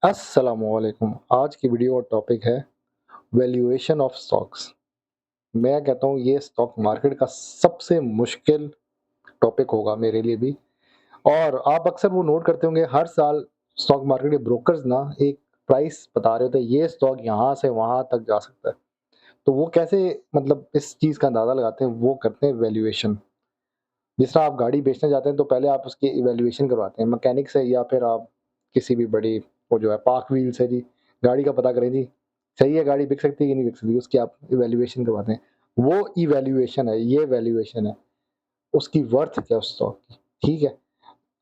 अस्सलामुअलैकुम। आज की वीडियो का टॉपिक है वैल्यूएशन ऑफ स्टॉक्स। मैं कहता हूँ ये स्टॉक मार्केट का सबसे मुश्किल टॉपिक होगा मेरे लिए भी। और आप अक्सर वो नोट करते होंगे हर साल स्टॉक मार्केट के ब्रोकर्स ना एक प्राइस बता रहे होते हैं, ये स्टॉक यहाँ से वहाँ तक जा सकता है। तो वो कैसे मतलब इस चीज़ का अंदाज़ा लगाते हैं, वो करते हैं वैल्यूएशन। जिस तरह आप गाड़ी बेचने जाते हैं तो पहले आप उसकी इवैल्यूएशन करवाते हैं मैकेनिक से, या फिर आप किसी भी बड़ी वो जो है पार्क व्हील से जी, गाड़ी का पता करें जी, सही है गाड़ी बिक सकती है कि नहीं बिक सकती, उसकी आप इवैल्यूएशन करवाते हैं। वो इवैल्यूएशन है, ये वैल्यूएशन है, उसकी वर्थ क्या है उस स्टॉक की, ठीक है?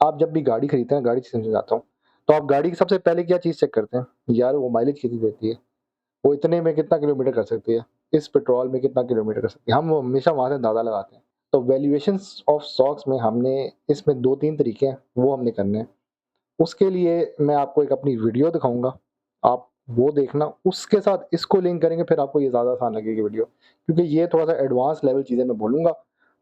आप जब भी गाड़ी खरीदते हैं, गाड़ी समझ जाता हूँ, तो आप गाड़ी की सबसे पहले क्या चीज़ चेक करते हैं? यार वो माइलेज कितनी देती है? वो इतने में कितना किलोमीटर कर सकती है? इस पेट्रोल में कितना किलोमीटर कर सकती है? हम वो हमेशा वहाँ से अंदाज़ा लगाते हैं। तो वैल्यूएशंस ऑफ स्टॉक्स में हमने इसमें 2-3 तरीके हैं, वो हमने करने हैं। उसके लिए मैं आपको एक अपनी वीडियो दिखाऊँगा, आप वो देखना, उसके साथ इसको लिंक करेंगे फिर आपको ये ज़्यादा आसान लगेगी वीडियो। क्योंकि ये थोड़ा-सा एडवांस लेवल चीज़ें मैं बोलूँगा,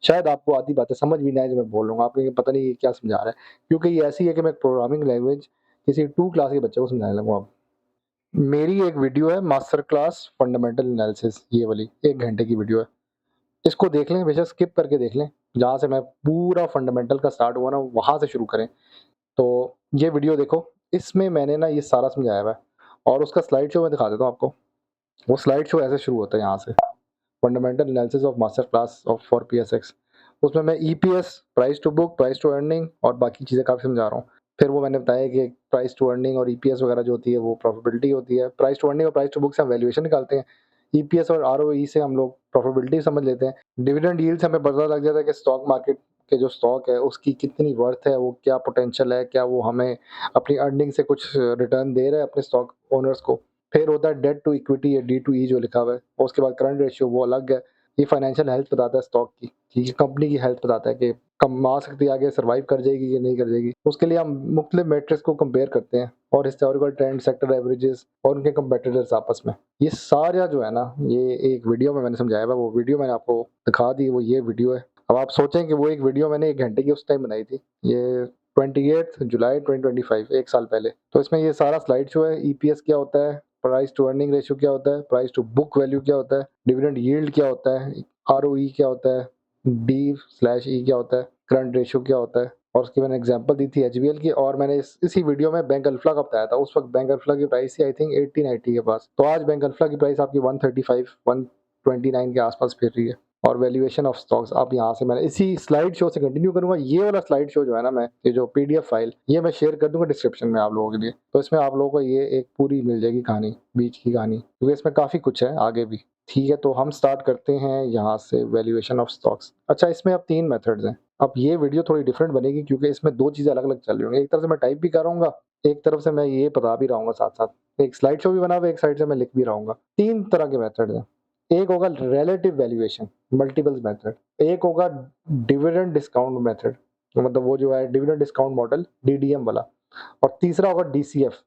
शायद आपको आधी बातें समझ भी ना आए जो मैं बोल रहा हूँ, आप कहेंगे पता नहीं ये क्या समझा रहा है। क्योंकि ये ऐसी है कि मैं प्रोग्रामिंग लैंग्वेज किसी 2 क्लास के बच्चे को समझाने लगूँ अब। मेरी एक वीडियो है मास्टर क्लास फंडामेंटल एनालिसिस, ये वाली 1 घंटे की वीडियो है। इसको देख लें, बेशक स्किप करके देख लें, जहाँ से मैं पूरा फंडामेंटल का स्टार्ट हुआ ना, वहाँ से शुरू करें। तो ये वीडियो देखो, इसमें मैंने ना ये सारा समझाया हुआ है और उसका स्लाइड शो मैं दिखा देता हूँ आपको। वो स्लाइड शो ऐसे शुरू होता है यहाँ से, fundamental analysis of master class of for PSX. उसमें मैं EPS, price to book, price to earning और बाकी चीज़ें काफ़ी समझा रहा हूँ। फिर वो मैंने बताया कि प्राइस टू अर्निंग और ईपीएस वगैरह जो होती है वो प्रॉफिटेबिलिटी होती है। प्राइस टू अर्निंग और प्राइस टू बुक से हम वैल्यूएशन निकालते हैं। ईपीएस और आरओई से हम लोग प्रॉफिटेबिलिटी समझ लेते हैं। डिविडेंड यील्ड से हमें पता लग जाता है कि स्टॉक मार्केट के जो स्टॉक है उसकी कितनी वर्थ है, वो क्या पोटेंशियल है, क्या वो हमें अपनी अर्निंग से कुछ रिटर्न दे रहा है अपने स्टॉक ओनर्स को। फिर होता है डेट टू इक्विटी या डी टू ई जो लिखा हुआ है, और उसके बाद करंट रेशियो वो अलग है। ये फाइनेंशियल हेल्थ बताता है स्टॉक की, ठीक है, कंपनी की हेल्थ बताता है कि कमा सकती है, आगे सर्वाइव कर जाएगी कि नहीं कर जाएगी। उसके लिए हम मुख्तलिफ मैट्रिक्स को कंपेयर करते हैं और हिस्टोरिकल ट्रेंड, सेक्टर एवरेजेस और उनके कंपेटिटर्स आपस में। ये सारा जो है ना, ये एक वीडियो में मैंने समझाया हुआ, वो वीडियो मैंने आपको दिखा दी, वो ये वीडियो है। अब आप सोचें कि वो एक वीडियो मैंने 1 घंटे की उस टाइम बनाई थी। ये 28 जुलाई 2025, 1 साल पहले। तो इसमें ये सारा स्लाइड शो है, ईपीएस क्या होता है, प्राइस टू अर्निंग रेशियो क्या होता है, प्राइस टू बुक वैल्यू क्या होता है, डिविडेंड यील्ड क्या होता है, आरओई क्या होता है, डी/ई क्या होता है, करंट रेशियो क्या होता है, और उसकी मैंने एग्जांपल दी थी एचबीएल की। और मैंने इसी वीडियो में बैंक अल्फा का बताया था। उस वक्त बैंक अल्फा की प्राइस थी आई थिंक 80-90 के पास। तो आज बैंक अल्फा की प्राइस आपकी 135 129 के आसपास फिर रही है। और वैल्यूएशन ऑफ स्टॉक्स आप यहाँ से, मैंने इसी स्लाइड शो से कंटिन्यू करूंगा। ये वाला स्लाइड शो जो है ना, मैं ये जो पीडीएफ फाइल ये मैं शेयर कर दूंगा डिस्क्रिप्शन में आप लोगों के लिए। तो इसमें आप लोगों को ये एक पूरी मिल जाएगी कहानी, बीच की कहानी, क्योंकि इसमें काफ़ी कुछ है आगे भी। ठीक है, तो हम स्टार्ट करते हैं यहाँ से, वैल्यूएशन ऑफ स्टॉक्स। अच्छा, इसमें अब 3 मेथड्स हैं। अब ये वीडियो थोड़ी डिफरेंट बनेगी क्योंकि इसमें 2 चीज़ें अलग-अलग चल रही होंगी। एक तरफ से मैं टाइप भी कर रहूँगा, एक तरफ से मैं ये बता भी रहूँगा साथ-साथ। एक स्लाइड शो भी बना हुआ है, एक साइड से मैं लिख भी रहूँगा। 3 तरह के मेथड हैं। एक होगा रिलेटिव वैल्यूएशन, मल्टीपल्स मेथड। एक होगा डिविडेंड डिस्काउंट मेथड, मतलब वो जो है डिविडेंड डिस्काउंट मॉडल, डीडीएम वाला। और तीसरा होगा डीसीएफ,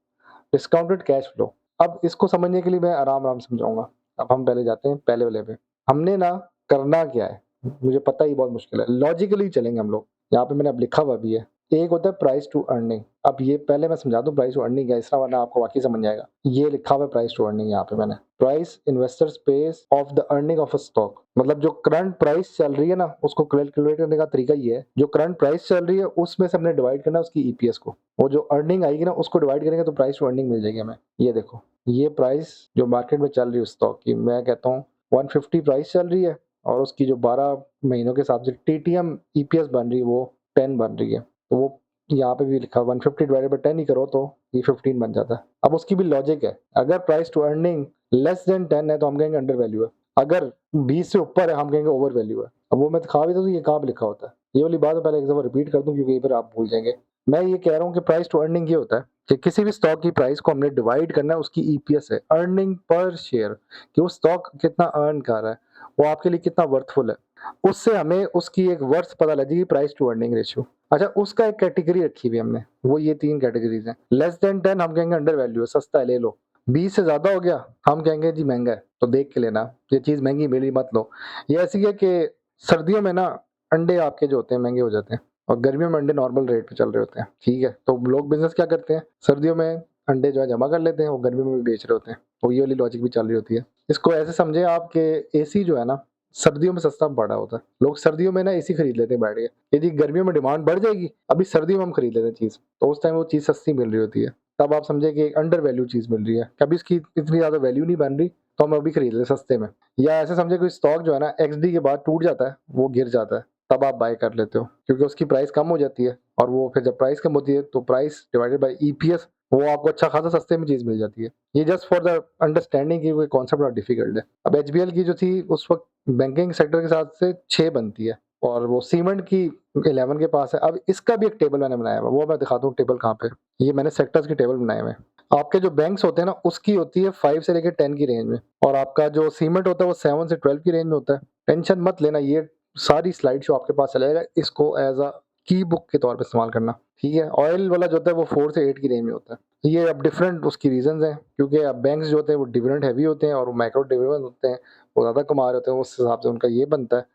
डिस्काउंटेड कैश फ्लो। अब इसको समझने के लिए मैं आराम-आराम समझाऊँगा। अब हम पहले जाते हैं पहले वाले पे। हमने ना करना क्या है, मुझे पता ही बहुत मुश्किल है। लॉजिकली चलेंगे हम लोग। यहाँ पे मैंने अब लिखा हुआ भी है। एक होता है प्राइस टू अर्निंग। अब ये पहले मैं समझा दूँ प्राइस टू अर्निंग क्या है, इसका वरना आपको वाक़ई समझ नहीं आएगा। ये लिखा हुआ है प्राइस टू अर्निंग यहाँ पे मैंने। Price investors page of the earning of a stock. मतलब जो करंट प्राइस चल रही है ना, उसको कैलकुलेट करने का तरीका ये है, जो करंट प्राइस चल रही है उसमें से हमने डिवाइड करना है उसकी ईपीएस को। वो जो अर्निंग आएगी ना, उसको डिवाइड करेंगे तो प्राइस टू अर्निंग मिल जाएगी हमें। ये देखो, ये प्राइस जो मार्केट में चल रही है उस स्टॉक की, मैं कहता हूँ 150 प्राइस चल रही है और उसकी जो 12 महीनों के हिसाब से टीटीएम ईपीएस बन रही है वो 10 बन रही है। तो वो यहाँ पे भी लिखा 150 डिवाइडेड बाय 10 ही करो तो ये 15 बन जाता है। अब उसकी भी लॉजिक है, अगर price to earning less than 10 है तो हम कहेंगे अंडर वैल्यू है, अगर 20 से ऊपर है हम कहेंगे ओवर वैल्यू है। अब वो मैं दिखा भी दूं, ये कहाँ पे लिखा होता है, ये वाली बात पहले एक दफा रिपीट कर दूं क्योंकि फिर आप भूल जाएंगे। मैं ये कह रहा हूँ कि प्राइस टू अर्निंग ये होता है कि किसी भी स्टॉक की प्राइस को हमने डिवाइड करना है उसकी ईपीएस है, अर्निंग पर शेयर, कि वो स्टॉक कितना अर्न कर रहा है, वो आपके लिए कितना वर्थफुल है। उससे हमें उसकी एक वर्थ पता लग जाएगी, प्राइस टू अर्निंग रेशियो। अच्छा, उसका एक कैटेगरी रखी हुई हमने, वो ये 3 कैटेगरीज हैं। लेस देन 10 हम कहेंगे अंडर वैल्यू है, सस्ता है ले लो। 20 से ज़्यादा हो गया हम कहेंगे जी महँगा है, तो देख के लेना, ये चीज़ महँगी मिली मत लो। ये ऐसी है कि सर्दियों में ना अंडे आपके जो होते हैं महँगे हो जाते हैं और गर्मियों में अंडे नॉर्मल रेट पे चल रहे होते हैं, ठीक है? तो लोग बिज़नेस क्या करते हैं, सर्दियों में अंडे जो है जमा कर लेते हैं, वो गर्मी में भी बेच रहे होते हैं। तो ये वाली लॉजिक भी चल रही होती है। इसको ऐसे समझे आप कि एसी जो है ना, सर्दियों में सस्ता पड़ा होता है। लोग सर्दियों में ना एसी खरीद लेते हैं बैठ के। यदि गर्मियों में डिमांड बढ़ जाएगी, अभी सर्दियों में हम खरीद लेते हैं चीज़, तो उस टाइम वो चीज़ सस्ती मिल रही होती है। तब आप समझे कि एक अंडर वैल्यू चीज़ मिल रही है। कभी इसकी इतनी ज़्यादा वैल्यू नहीं बन रही, तो हम अभी खरीद लेते हैं सस्ते में। या ऐसे समझे कोई स्टॉक जो है ना एक्सडी के बाद टूट जाता है, वो गिर जाता है, तब आप बाय कर लेते हो, क्योंकि उसकी प्राइस कम हो जाती है। और वो फिर जब प्राइस कम होती है, तो प्राइस डिवाइडेड बाय ईपीएस, वो आपको अच्छा खासा सस्ते में चीज़ मिल जाती है। ये जस्ट फॉर द अंडरस्टैंडिंग कि वो कॉन्सेप्ट बहुत डिफिकल्ट है। अब एचबीएल की जो थी उस वक़्त बैंकिंग सेक्टर के साथ से 6 बनती है, और वो सीमेंट की 11 के पास है। अब इसका भी एक टेबल मैंने बनाया हुआ है, वो मैं दिखाता हूँ टेबल कहाँ पे। ये मैंने सेक्टर्स के टेबल बनाए हुए हैं। आपके जो बैंक्स होते हैं ना, उसकी होती है 5 से लेके 10 की रेंज में, और आपका जो सीमेंट होता है वो 7 से 12 की रेंज में होता है। टेंशन मत लेना, ये सारी स्लाइड शो आपके पास चलेगा, इसको एज़ अ की बुक के तौर पे इस्तेमाल करना, ठीक है? ऑयल वाला जो होता है वो 4 से 8 की रेंज में होता है। ये अब डिफरेंट उसकी रीज़न्स हैं, क्योंकि अब बैंक्स जो होते हैं वो डिविडेंड हेवी होते हैं और माइक्रो डिविडेंड होते हैं, वो ज़्यादा कमा रहे होते हैं, उस हिसाब से उनका ये बनता है।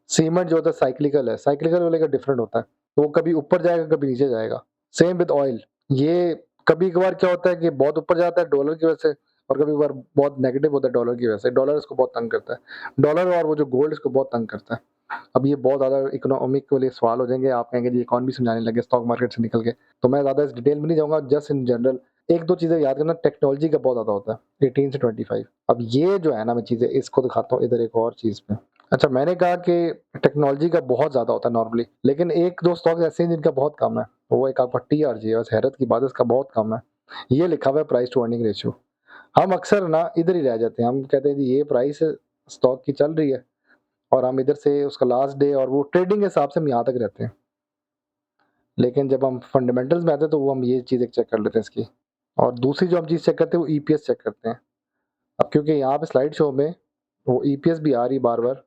सीमेंट जो होता है साइक्लिकल है, साइक्लिकल वाले का डिफरेंट होता है, तो वो कभी ऊपर जाएगा, कभी नीचे जाएगा। सेम विद ऑयल, ये कभी-कभार क्या होता है कि बहुत ऊपर जाता है डॉलर की वजह से, और कभी-कभार बहुत नेगेटिव होता है डॉलर की वजह से। डॉलर इसको बहुत तंग करता है। डॉलर और वो जो गोल्ड इसको बहुत तंग करता है। अब ये बहुत ज़्यादा इकोनॉमिक वाले सवाल हो जाएँगे, आप कहेंगे जी इकोनॉमी समझाने लगे स्टॉक मार्केट से निकल के, तो मैं ज़्यादा इस डिटेल में नहीं जाऊँगा, जस्ट इन जनरल 1-2 चीज़ें याद करना, टेक्नोलॉजी का बहुत ज़्यादा होता है, 18 से 25। अब ये जो है ना मैं चीज़ें इसको दिखाता हूँ इधर एक और चीज़ में। अच्छा, मैंने कहा कि टेक्नोलॉजी का बहुत ज़्यादा होता है नॉर्मली, लेकिन 1-2 स्टॉक्स ऐसे हैं जिनका बहुत कम है। वो एक आपका टीआरजी है, बस हैरत की बात है इसका बहुत कम है। ये लिखा हुआ है प्राइस टू अर्निंग रेशियो। हम अक्सर ना इधर ही रह जाते हैं, हम कहते हैं जी ये प्राइस स्टॉक की चल रही है, और हम इधर से उसका लास्ट डे और वो ट्रेडिंग के हिसाब से हम यहाँ तक रहते हैं। लेकिन जब हम फंडामेंटल्स में आते हैं, तो वो हम ये चीज़ एक चेक कर लेते हैं इसकी। और दूसरी जो हम चीज़ चेक करते हैं वो ईपीएस चेक करते हैं। अब क्योंकि यहाँ पे स्लाइड शो में वो ईपीएस भी आ रही है बार-बार,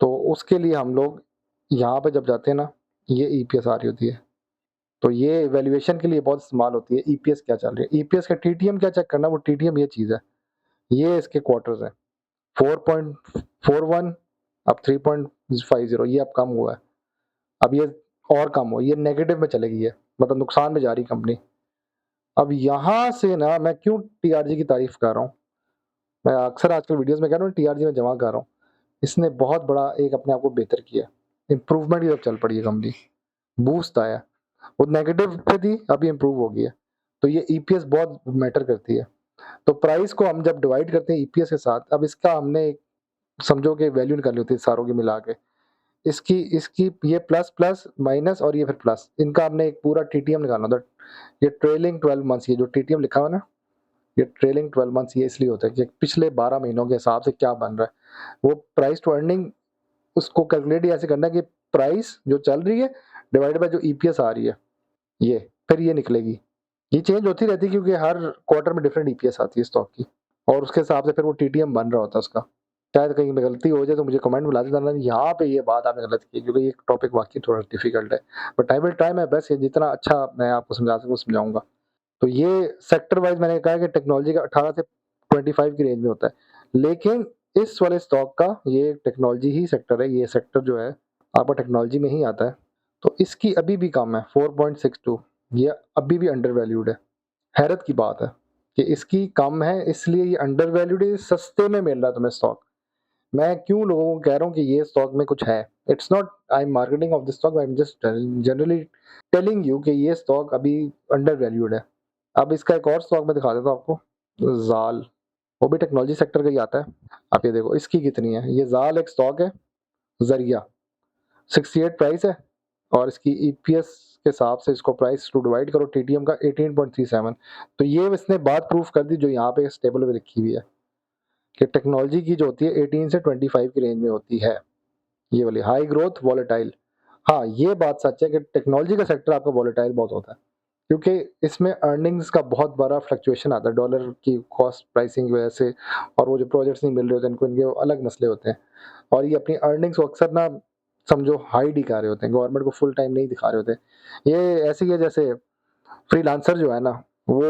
तो उसके लिए हम लोग यहाँ पे जब जाते हैं ना, ये ईपीएस आ रही होती है। तो ये वैल्यूएशन के लिए बहुत इस्तेमाल होती है, ईपीएस क्या चल रही है। ईपीएस का टीटीएम क्या चेक करना, वो टीटीएम ये चीज़ है। ये इसके क्वार्टर्स हैं, 4.41, अब 3.50, ये अब कम हुआ है। अब ये और कम हो, ये नेगेटिव में चलेगी ये, मतलब नुकसान में जा रही कंपनी। अब यहाँ से ना मैं क्यों टीआरजी की तारीफ़ कर रहा हूँ, मैं अक्सर आजकल वीडियोज़ में कह रहा हूँ टीआरजी में जमा कर रहा हूँ। इसने बहुत बड़ा एक अपने आप को बेहतर किया, इम्प्रूवमेंट की तरफ चल पड़ी है कंपनी, बूस्ट आया। वो नेगेटिव पे थी, अभी इम्प्रूव हो गई है। तो ये ईपीएस बहुत मैटर करती है। तो प्राइस को हम जब डिवाइड करते हैं ईपीएस के साथ, अब इसका हमने समझो कि वैल्यू निकाली होती है सारों की मिला के। इसकी इसकी ये प्लस माइनस और ये फिर प्लस, इनका हमने एक पूरा टीटीएम निकालना था। ये ट्रेलिंग 12 मंथ्स, ये जो टीटीएम लिखा हुआ है ना, ये ट्रेलिंग 12 मंथ्स ये इसलिए होता है कि पिछले 12 महीनों के हिसाब से क्या बन रहा है। वो प्राइस टू अर्निंग उसको कैलकुलेट ही ऐसे करना है कि प्राइस जो चल रही है डिवाइडेड बाय जो ईपीएस आ रही है, ये फिर ये निकलेगी। ये चेंज होती रहती है क्योंकि हर क्वार्टर में डिफरेंट ईपीएस आती है स्टॉक की, और उसके हिसाब से फिर वो टीटीएम बन रहा होता है उसका। शायद कहीं पे गलती हो जाए तो मुझे कमेंट में ला देना, यहाँ पे ये बात आपने गलत की, क्योंकि ये टॉपिक वाक़ई थोड़ा डिफ़िकल्ट है। But I will try my best, ये जितना अच्छा मैं आपको समझा सकूँ समझाऊँगा। तो ये सेक्टर वाइज़ मैंने कहा कि टेक्नोलॉजी का 18 से 25 की रेंज में होता है। लेकिन इस वाले स्टॉक का ये टेक्नोलॉजी ही सेक्टर है, ये सेक्टर जो है आपका टेक्नोलॉजी में ही आता है। तो इसकी अभी भी कम है 4.62, ये अभी भी अंडर वैल्यूड है। हैरत की बात है कि इसकी कम है, इसलिए ये अंडर वैल्यूड है, सस्ते में मिल रहा है तुम्हें स्टॉक। मैं क्यों लोगों को कह रहा हूँ कि ये स्टॉक में कुछ है। It's not I am marketing of this stock, I am just generally telling you कि ये स्टॉक अभी अंडर वैल्यूड है। अब इसका एक और स्टॉक मैं दिखा देता हूँ आपको, ज़ाल, वो भी टेक्नोलॉजी सेक्टर का ही आता है। आप ये देखो इसकी कितनी है, ये ज़ाल एक स्टॉक है, ज़रिया 68 प्राइस है, और इसकी ईपीएस के हिसाब से इसको प्राइस टू डिवाइड करो टीटीएम का 18.37। तो ये इसने बात प्रूफ कर दी जो यहाँ पे इस टेबल पे लिखी हुई है कि टेक्नोलॉजी की जो होती है 18 से 25 की रेंज में होती है, ये वाली हाई ग्रोथ वॉलेटाइल। हाँ, ये बात सच है कि टेक्नोलॉजी का सेक्टर आपका वॉलेटाइल बहुत होता है, क्योंकि इसमें अर्निंग्स का बहुत बड़ा फ्लक्चुएशन आता है डॉलर की कॉस्ट प्राइसिंग की वजह से, और वो जो प्रोजेक्ट्स नहीं मिल रहे होते हैं इनको, इनके अलग मसले होते हैं। और ये अपनी अर्निंग्स को अक्सर ना समझो हाई दिखा रहे होते हैं, गवर्नमेंट को फुल टाइम नहीं दिखा रहे होते। ये ऐसे ही है जैसे फ्रीलांसर जो है ना, वो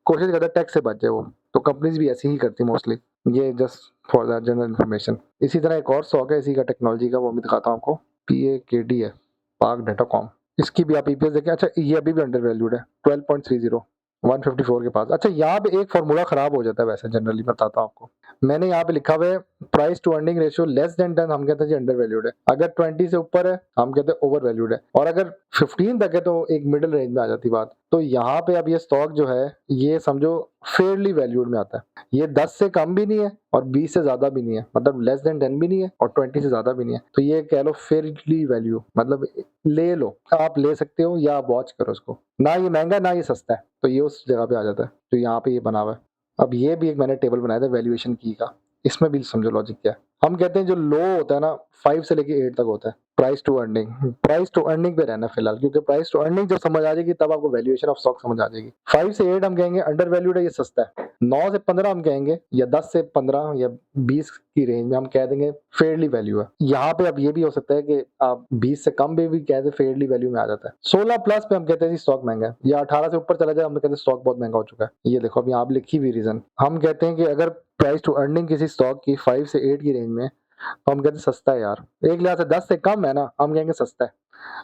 कोशिश करता है टैक्स से बच जाए वो, तो कंपनीज भी ऐसी ही करती है मोस्टली। ये just for the general information. इसी तरह एक और स्टॉक है इसी का टेक्नोलॉजी का, वो मैं दिखाता हूँ आपको, PAKD है, पार्क डाटाकॉम। इसकी भी आप ईपीएस देखें। अच्छा, ये अभी भी अंडर वैल्यूड है 12.30, 154 के पास। अच्छा, यहाँ पे एक फ़ॉर्मूला ख़राब हो जाता है वैसे जनरली, बताता हूँ आपको। मैंने यहाँ पे लिखा हुआ है price to earning ratio less than 10, हम कहते हैं जी अंडर वैल्यूड है। अगर 20 से ऊपर है हम कहते हैं ओवर वैल्यूड है, और अगर 15 तक है तो एक मिडल रेंज में आ जाती बात। तो यहाँ पे अब ये स्टॉक जो है ये समझो फेयरली वैल्यूड में आता है। ये 10 से कम भी नहीं है और 20 से ज़्यादा भी नहीं है, मतलब लेस देन 10 भी नहीं है और 20 से ज़्यादा भी नहीं है। तो ये कह लो फेयरली वैल्यू, मतलब ले लो, आप ले सकते हो या आप वॉच करो इसको। ना ये महँगा ना ये सस्ता है, तो ये उस जगह पे आ जाता है, तो यहाँ पे ये बना हुआ है। अब ये भी एक मैंने टेबल बनाया था वैल्यूएशन की का, इसमें भी समझो लॉजिक क्या है। हम कहते हैं जो लो होता है ना 5 से लेके 8 तक होता है price to earning. Price to earning पे रहना फिलहाल, क्योंकि प्राइस टू अर्निंग जब समझ आ जाएगी तब आपको वैल्यूएशन ऑफ स्टॉक समझ आ जाएगी। 5 से 8 हम कहेंगे अंडर वैल्यूड है, ये सस्ता है। 9 से 15 हम कहेंगे, या 10 से 15 या 20 की रेंज में हम कह देंगे फेयरली वैल्यू है। यहाँ पे अब ये भी हो सकता है कि आप 20 से कम पे भी कह दे फेयरली वैल्यू में आ जाता है। 16 प्लस पे हम कहते हैं जी स्टॉक महंगा है, या 18 से ऊपर चला जाए हम कहते हैं स्टॉक बहुत महंगा हो चुका है। ये देखो अब यहाँ पे लिखी हुई रीजन, हम कहते हैं कि अगर प्राइस टू अर्निंग किसी स्टॉक की 5 से 8 की रेंज में, तो हम कहते हैं सस्ता है यार। एक लिहाज से 10 से कम है ना, हम कहेंगे सस्ता है।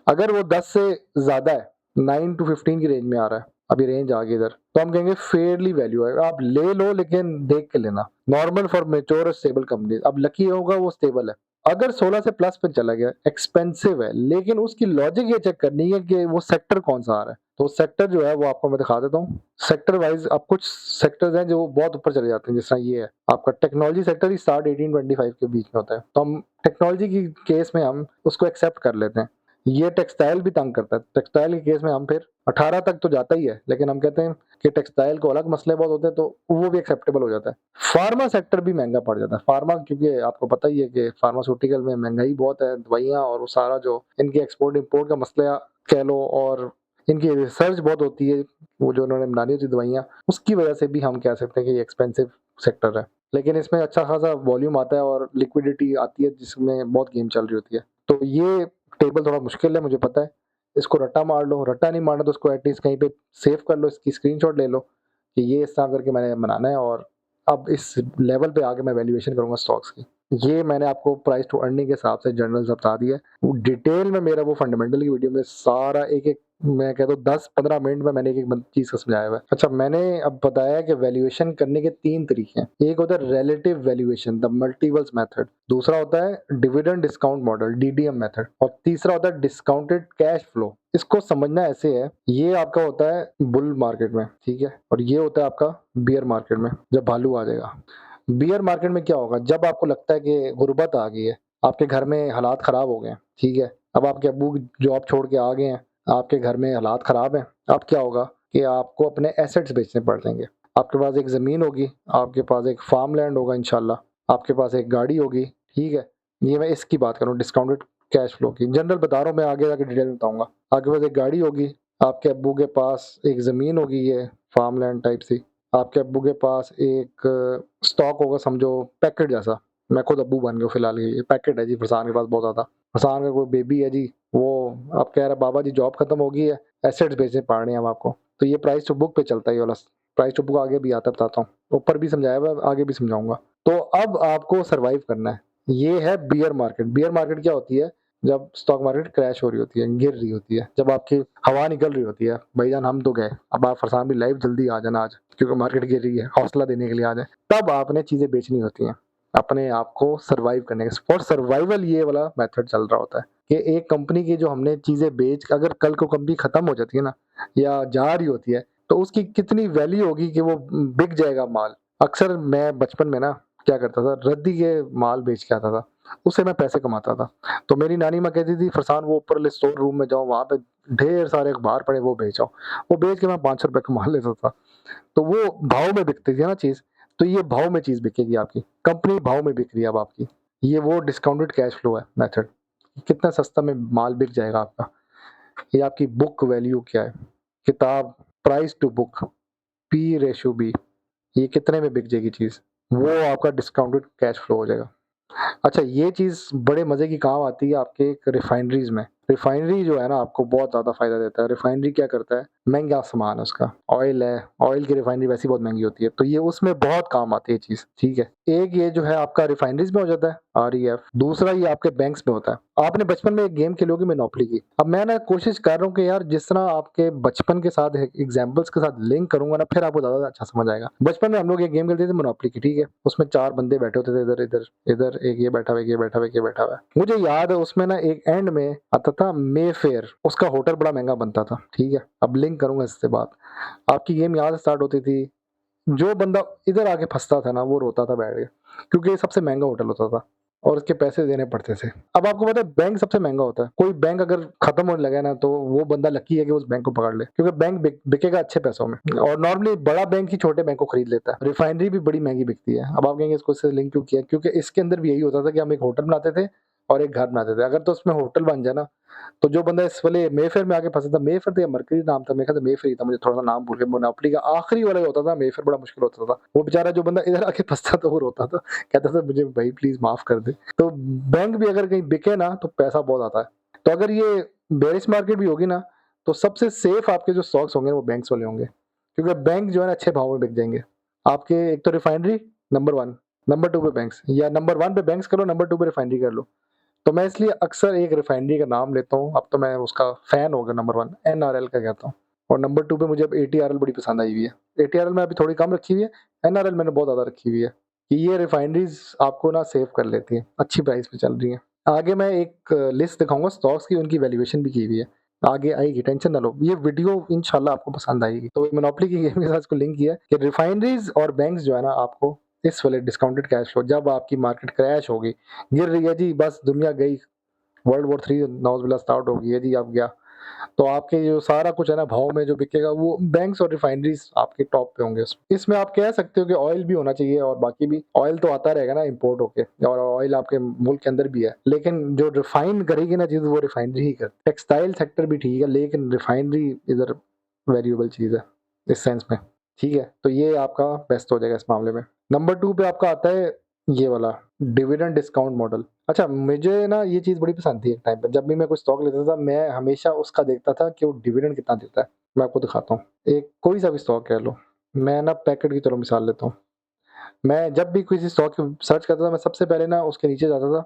अगर वो 10 से ज्यादा है, 9 टू 15 की रेंज में आ रहा है, अभी रेंज आ गई इधर, तो हम कहेंगे फेयरली वैल्यू है। आप ले लो लेकिन देख के लेना, नॉर्मल फॉर मेच्योर और स्टेबल कंपनी। अब लकी होगा वो स्टेबल है। अगर 16 से प्लस पे चला गया, एक्सपेंसिव है, लेकिन उसकी लॉजिक ये चेक करनी है कि वो सेक्टर कौन सा आ रहा है। तो सेक्टर जो है वो आपको मैं दिखा देता हूँ। सेक्टर वाइज अब कुछ सेक्टर्स हैं जो बहुत ऊपर चले जाते हैं, जिस तरह ये है आपका टेक्नोलॉजी सेक्टर ही स्टार्ट 1825 के बीच में होता है, तो हम टेक्नोलॉजी की केस में हम उसको एक्सेप्ट कर लेते हैं। ये टेक्सटाइल भी तंग करता है, टेक्सटाइल के केस में हम फिर 18 तक तो जाता ही है, लेकिन हम कहते हैं कि टेक्सटाइल को अलग मसले बहुत होते हैं, तो वो भी एक्सेप्टेबल हो जाता है। फार्मा सेक्टर भी महंगा पड़ जाता है। फार्मा, क्योंकि आपको पता ही है कि फार्मास्यूटिकल में महंगाई बहुत है, दवाइयाँ और वो सारा जो इनकी एक्सपोर्ट इम्पोर्ट का मसला कह लो, और इनकी रिसर्च बहुत होती है, वो जो उन्होंने बनानी होती है दवाइयाँ, उसकी वजह से भी हम कह सकते हैं कि ये एक्सपेंसिव सेक्टर है। लेकिन इसमें अच्छा खासा वॉल्यूम आता है और लिक्विडिटी आती है, जिसमें बहुत गेम चल रही होती है। तो ये टेबल थोड़ा मुश्किल है मुझे पता है, इसको रट्टा मार लो, रट्टा नहीं मारना तो उसको एटलीस्ट कहीं पे सेव कर लो, इसकी स्क्रीनशॉट ले लो कि ये इस तरह करके मैंने बनाना है, और अब इस लेवल पे आके मैं वैल्यूएशन करूँगा स्टॉक्स की। ये मैंने आपको प्राइस टू अर्निंग के हिसाब से जर्नल्स बता दिए। वो डिटेल में मेरा वो फंडामेंटल की वीडियो में सारा एक-एक, मैं कहता हूँ 10-15 मिनट में मैंने एक-एक चीज़ को समझाया हुआ है। अच्छा, मैंने अब बताया कि वैल्यूएशन करने के 3 तरीके हैं। एक होता है relative valuation, the multiples method, दूसरा होता है dividend discount model, DDM method, और तीसरा होता है डिस्काउंटेड कैश फ्लो। इसको समझना ऐसे है, ये आपका होता है बुल मार्केट में, ठीक है, और ये होता है आपका बियर मार्केट में, जब भालू आ जाएगा। बियर मार्केट में क्या होगा, जब आपको लगता है कि गुर्बत आ गई है, आपके घर में हालात खराब हो गए हैं, ठीक है, अब आपके अब्बू जॉब छोड़ के आ गए हैं, आपके घर में हालात खराब हैं, अब क्या होगा कि आपको अपने एसेट्स बेचने पड़ जाएंगे। आपके पास एक ज़मीन होगी, आपके पास एक फार्म लैंड होगा इंशाल्लाह, आपके पास एक गाड़ी होगी, ठीक है। ये मैं इसकी बात कर रहा हूँ डिस्काउंटेड कैश फ्लो की, जनरल बता रहा हूँ, मैं आगे जाके डिटेल में बताऊंगा। आपके पास एक गाड़ी होगी, आपके अब्बू के पास एक ज़मीन होगी, ये फार्म लैंड टाइप सी, आपके अब्बू के पास एक स्टॉक होगा समझो पैकेट जैसा। मैं खुद अब्बू बन गया फिलहाल, ये पैकेट है जी फरसान के पास बहुत ज़्यादा। फरसान का कोई बेबी है जी, वो अब कह रहा है बाबा जी जॉब खत्म हो गई है, एसेट्स बेचने पड़ रहे हैं अब आपको। तो ये प्राइस टू बुक पे चलता है, ये वाला प्राइस टू बुक आगे भी आता है, बताता हूँ, ऊपर भी समझाया हुआ है, आगे भी समझाऊंगा। तो अब आपको सर्वाइव करना है। ये है बियर मार्केट। बियर मार्केट क्या होती है, जब स्टॉक मार्केट क्रैश हो रही होती है, गिर रही होती है, जब आपकी हवा निकल रही होती है, भाईजान हम तो गए, अब आप फरसान भी लाइव जल्दी आ जाना आज, क्योंकि मार्केट गिर रही है, हौसला देने के लिए आ जाए। तब आपने चीजें बेचनी होती हैं अपने आप को सर्वाइव करने के, फॉर सर्वाइवल ये वाला मेथड चल रहा होता है कि एक कंपनी की जो हमने चीजें बेच, अगर कल को कंपनी खत्म हो जाती है ना या जा रही होती है, तो उसकी कितनी वैल्यू होगी कि वो बिक जाएगा माल। अक्सर मैं बचपन में ना क्या करता था, रद्दी के माल बेच के आता था, उससे मैं पैसे कमाता था। तो मेरी नानी माँ कहती थी फरसान वो ऊपर स्टोर रूम में जाओ, वहां पे ढेर सारे अखबार पड़े, वो बेच आओ। वो बेच के मैं 500 रुपए कमा लेता था। तो वो भाव में बिकती थी ना चीज, तो ये भाव में चीज बिकेगी आपकी, कंपनी भाव में बिक रही है अब आपकी। ये वो डिस्काउंटेड कैश फ्लो है मेथड, कितना सस्ता में माल बिक जाएगा आपका। ये आपकी बुक वैल्यू क्या है, किताब, price to book, P ratio B, ये कितने में बिक जाएगी चीज, वो आपका डिस्काउंटेड कैश फ्लो हो जाएगा। अच्छा, ये चीज बड़े मजे की काम आती है आपके एक रिफाइनरीज में। रिफाइनरी जो है ना आपको बहुत ज़्यादा फ़ायदा देता है। रिफाइनरी क्या करता है, महँगा सामान है उसका, ऑयल है, ऑयल की रिफाइनरी वैसे ही बहुत महँगी होती है, तो ये उसमें बहुत काम आती है चीज़, ठीक है। एक ये जो है आपका रिफाइनरीज़ में हो जाता है, आरईएफ, दूसरा ये आपके बैंक्स में होता है। आपने बचपन में एक गेम खेली होगी मोनोपोली की, अब मैं ना कोशिश कर रहा हूँ कि यार जिस तरह आपके बचपन के साथ एग्ज़ाम्पल्स के साथ लिंक करूँगा ना, फिर आपको ज़्यादा अच्छा समझ आएगा। बचपन में हम लोग एक गेम खेलते थे मोनोपोली की, ठीक है, उसमें 4 बंदे बैठे होते थे इधर-इधर, इधर एक ये बैठा हुआ है, एक ये बैठा हुआ है, एक ये बैठा हुआ है। मुझे याद है उसमें ना एक एंड में आता था मेफेयर, उसका होटल बड़ा महँगा बनता था, ठीक है। अब लिंक करूँगा इससे बात। आपकी गेम यहाँ से स्टार्ट होती थी, जो बंदा इधर आके फँसता था ना, वो रोता था बैठ के, क्योंकि ये सबसे महँगा होटल होता था और उसके पैसे देने पड़ते थे। अब आपको पता है बैंक सबसे महँगा होता है। कोई बैंक अगर खत्म होने लगा ना, तो वो बंदा लकी है कि उस बैंक को पकड़ ले, क्योंकि बैंक बिकेगा अच्छे पैसों में और नॉर्मली बड़ा बैंक ही छोटे बैंक को खरीद लेता है। रिफाइनरी भी बड़ी महँगी बिकती है। अब आप कहेंगे इसको इससे लिंक क्यों किया? क्योंकि इसके अंदर भी यही होता था कि हम एक होटल बनाते थे और एक घर बनाते थे। अगर तो उसमें होटल बन जाए ना, तो जो बंदा इस वाले मेफेयर में आके फँसा था, मेफेयर था या मरकरी नाम था, मेरे ख्याल से मेफेयर ही था, मुझे थोड़ा-सा नाम भूल गया। मोनोपोली का आखिरी वाला जो होता था, मेफेयर बड़ा मुश्किल होता था। वो बेचारा जो बंदा इधर आके फँसता था, वो रोता था, कहता था मुझे भाई प्लीज़ माफ़ कर दे। तो बैंक भी अगर कहीं बिके ना, तो पैसा बहुत आता है। तो अगर ये बेयरिश मार्केट भी होगी ना, तो सबसे सेफ आपके जो स्टॉक्स होंगे, वो बैंक्स वाले होंगे, क्योंकि बैंक जो है ना अच्छे भाव में बिक जाएँगे। आपके एक तो रिफाइनरी नंबर 1, नंबर 2 पे बैंक्स, या नंबर 1 पे बैंक्स करो, नंबर 2 पे रिफाइनरी कर लो। तो मैं इसलिए अक्सर एक रिफाइनरी का नाम लेता हूँ, अब तो मैं उसका फ़ैन हो गया नंबर 1, एनआरएल का कहता हूँ, और नंबर 2 पे मुझे अब एटीआरएल बड़ी पसंद आई हुई है। एटीआरएल मैंने अभी थोड़ी कम रखी हुई है, एनआरएल मैंने बहुत ज़्यादा रखी हुई है, कि ये रिफाइनरीज़ आपको ना सेव कर लेती हैं, अच्छी प्राइस पे चल रही हैं। आगे मैं एक लिस्ट दिखाऊँगा स्टॉक्स की, उनकी वैल्यूएशन भी की हुई है। आगे आएगी, टेंशन ना लो। ये वीडियो इंशाल्लाह आपको पसंद आएगी। तो मोनोपोली की गेम के साथ इसको लिंक किया है कि रिफाइनरीज़ और बैंक्स जो है ना, आपको इस वाले डिस्काउंटेड कैश फ्लो, जब आपकी मार्केट क्रैश होगी, गिर रही है जी, बस दुनिया गई, वर्ल्ड वॉर 3 नाउज़ुबिल्लाह स्टार्ट हो गई है जी, अब गया। तो आपके जो सारा कुछ है ना, भाव में जो बिकेगा, वो बैंक्स और रिफाइनरीज़ आपके टॉप पे होंगे। इसमें आप कह सकते हो कि ऑयल भी होना चाहिए और बाकी भी। ऑयल तो आता रहेगा ना इम्पोर्ट होके, और ऑयल आपके मुल्क के अंदर भी है। लेकिन जो रिफाइन करेगी ना चीज़, वो रिफाइनरी ही करती है। टेक्सटाइल सेक्टर भी ठीक है, लेकिन रिफाइनरी इधर वैल्यूएबल चीज़ है, इस सेंस में। ठीक है? तो ये आपका बेस्ट हो जाएगा इस मामले में। नंबर 2 पे आपका आता है ये वाला डिविडेंड डिस्काउंट मॉडल। अच्छा, मुझे ना ये चीज़ बड़ी पसंद थी एक टाइम पे। जब भी मैं कोई स्टॉक लेता था, मैं हमेशा उसका देखता था कि वो डिविडेंड कितना देता है। मैं आपको दिखाता हूँ। एक कोई-सा भी स्टॉक कह लो। मैं ना पैकेट की चलो मिसाल लेता हूँ। मैं जब भी किसी स्टॉक की सर्च करता था, मैं सबसे पहले ना उसके नीचे जाता था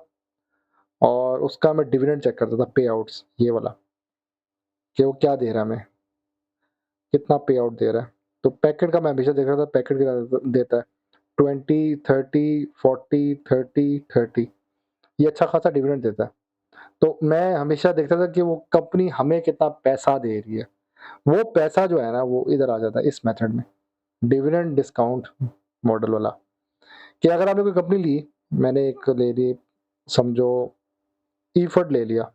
और उसका मैं डिविडेंड चेक करता था, पे आउट्स ये वाला, कि वो क्या दे रहा है हमें, कितना पे आउट दे रहा है। तो पैकेट का मैं हमेशा देख रहा था, पैकेट कितना देता है। 20, 30, 40, 30, 30, ये अच्छा खासा डिविडेंड देता है। तो मैं हमेशा देखता था कि वो कंपनी हमें कितना पैसा दे रही है। वो पैसा जो है ना, वो इधर आ जाता है इस मेथड में, डिविडेंड डिस्काउंट मॉडल वाला, कि अगर आपने कोई कंपनी ली, मैंने एक ले ली, समझो ईफड ले लिया,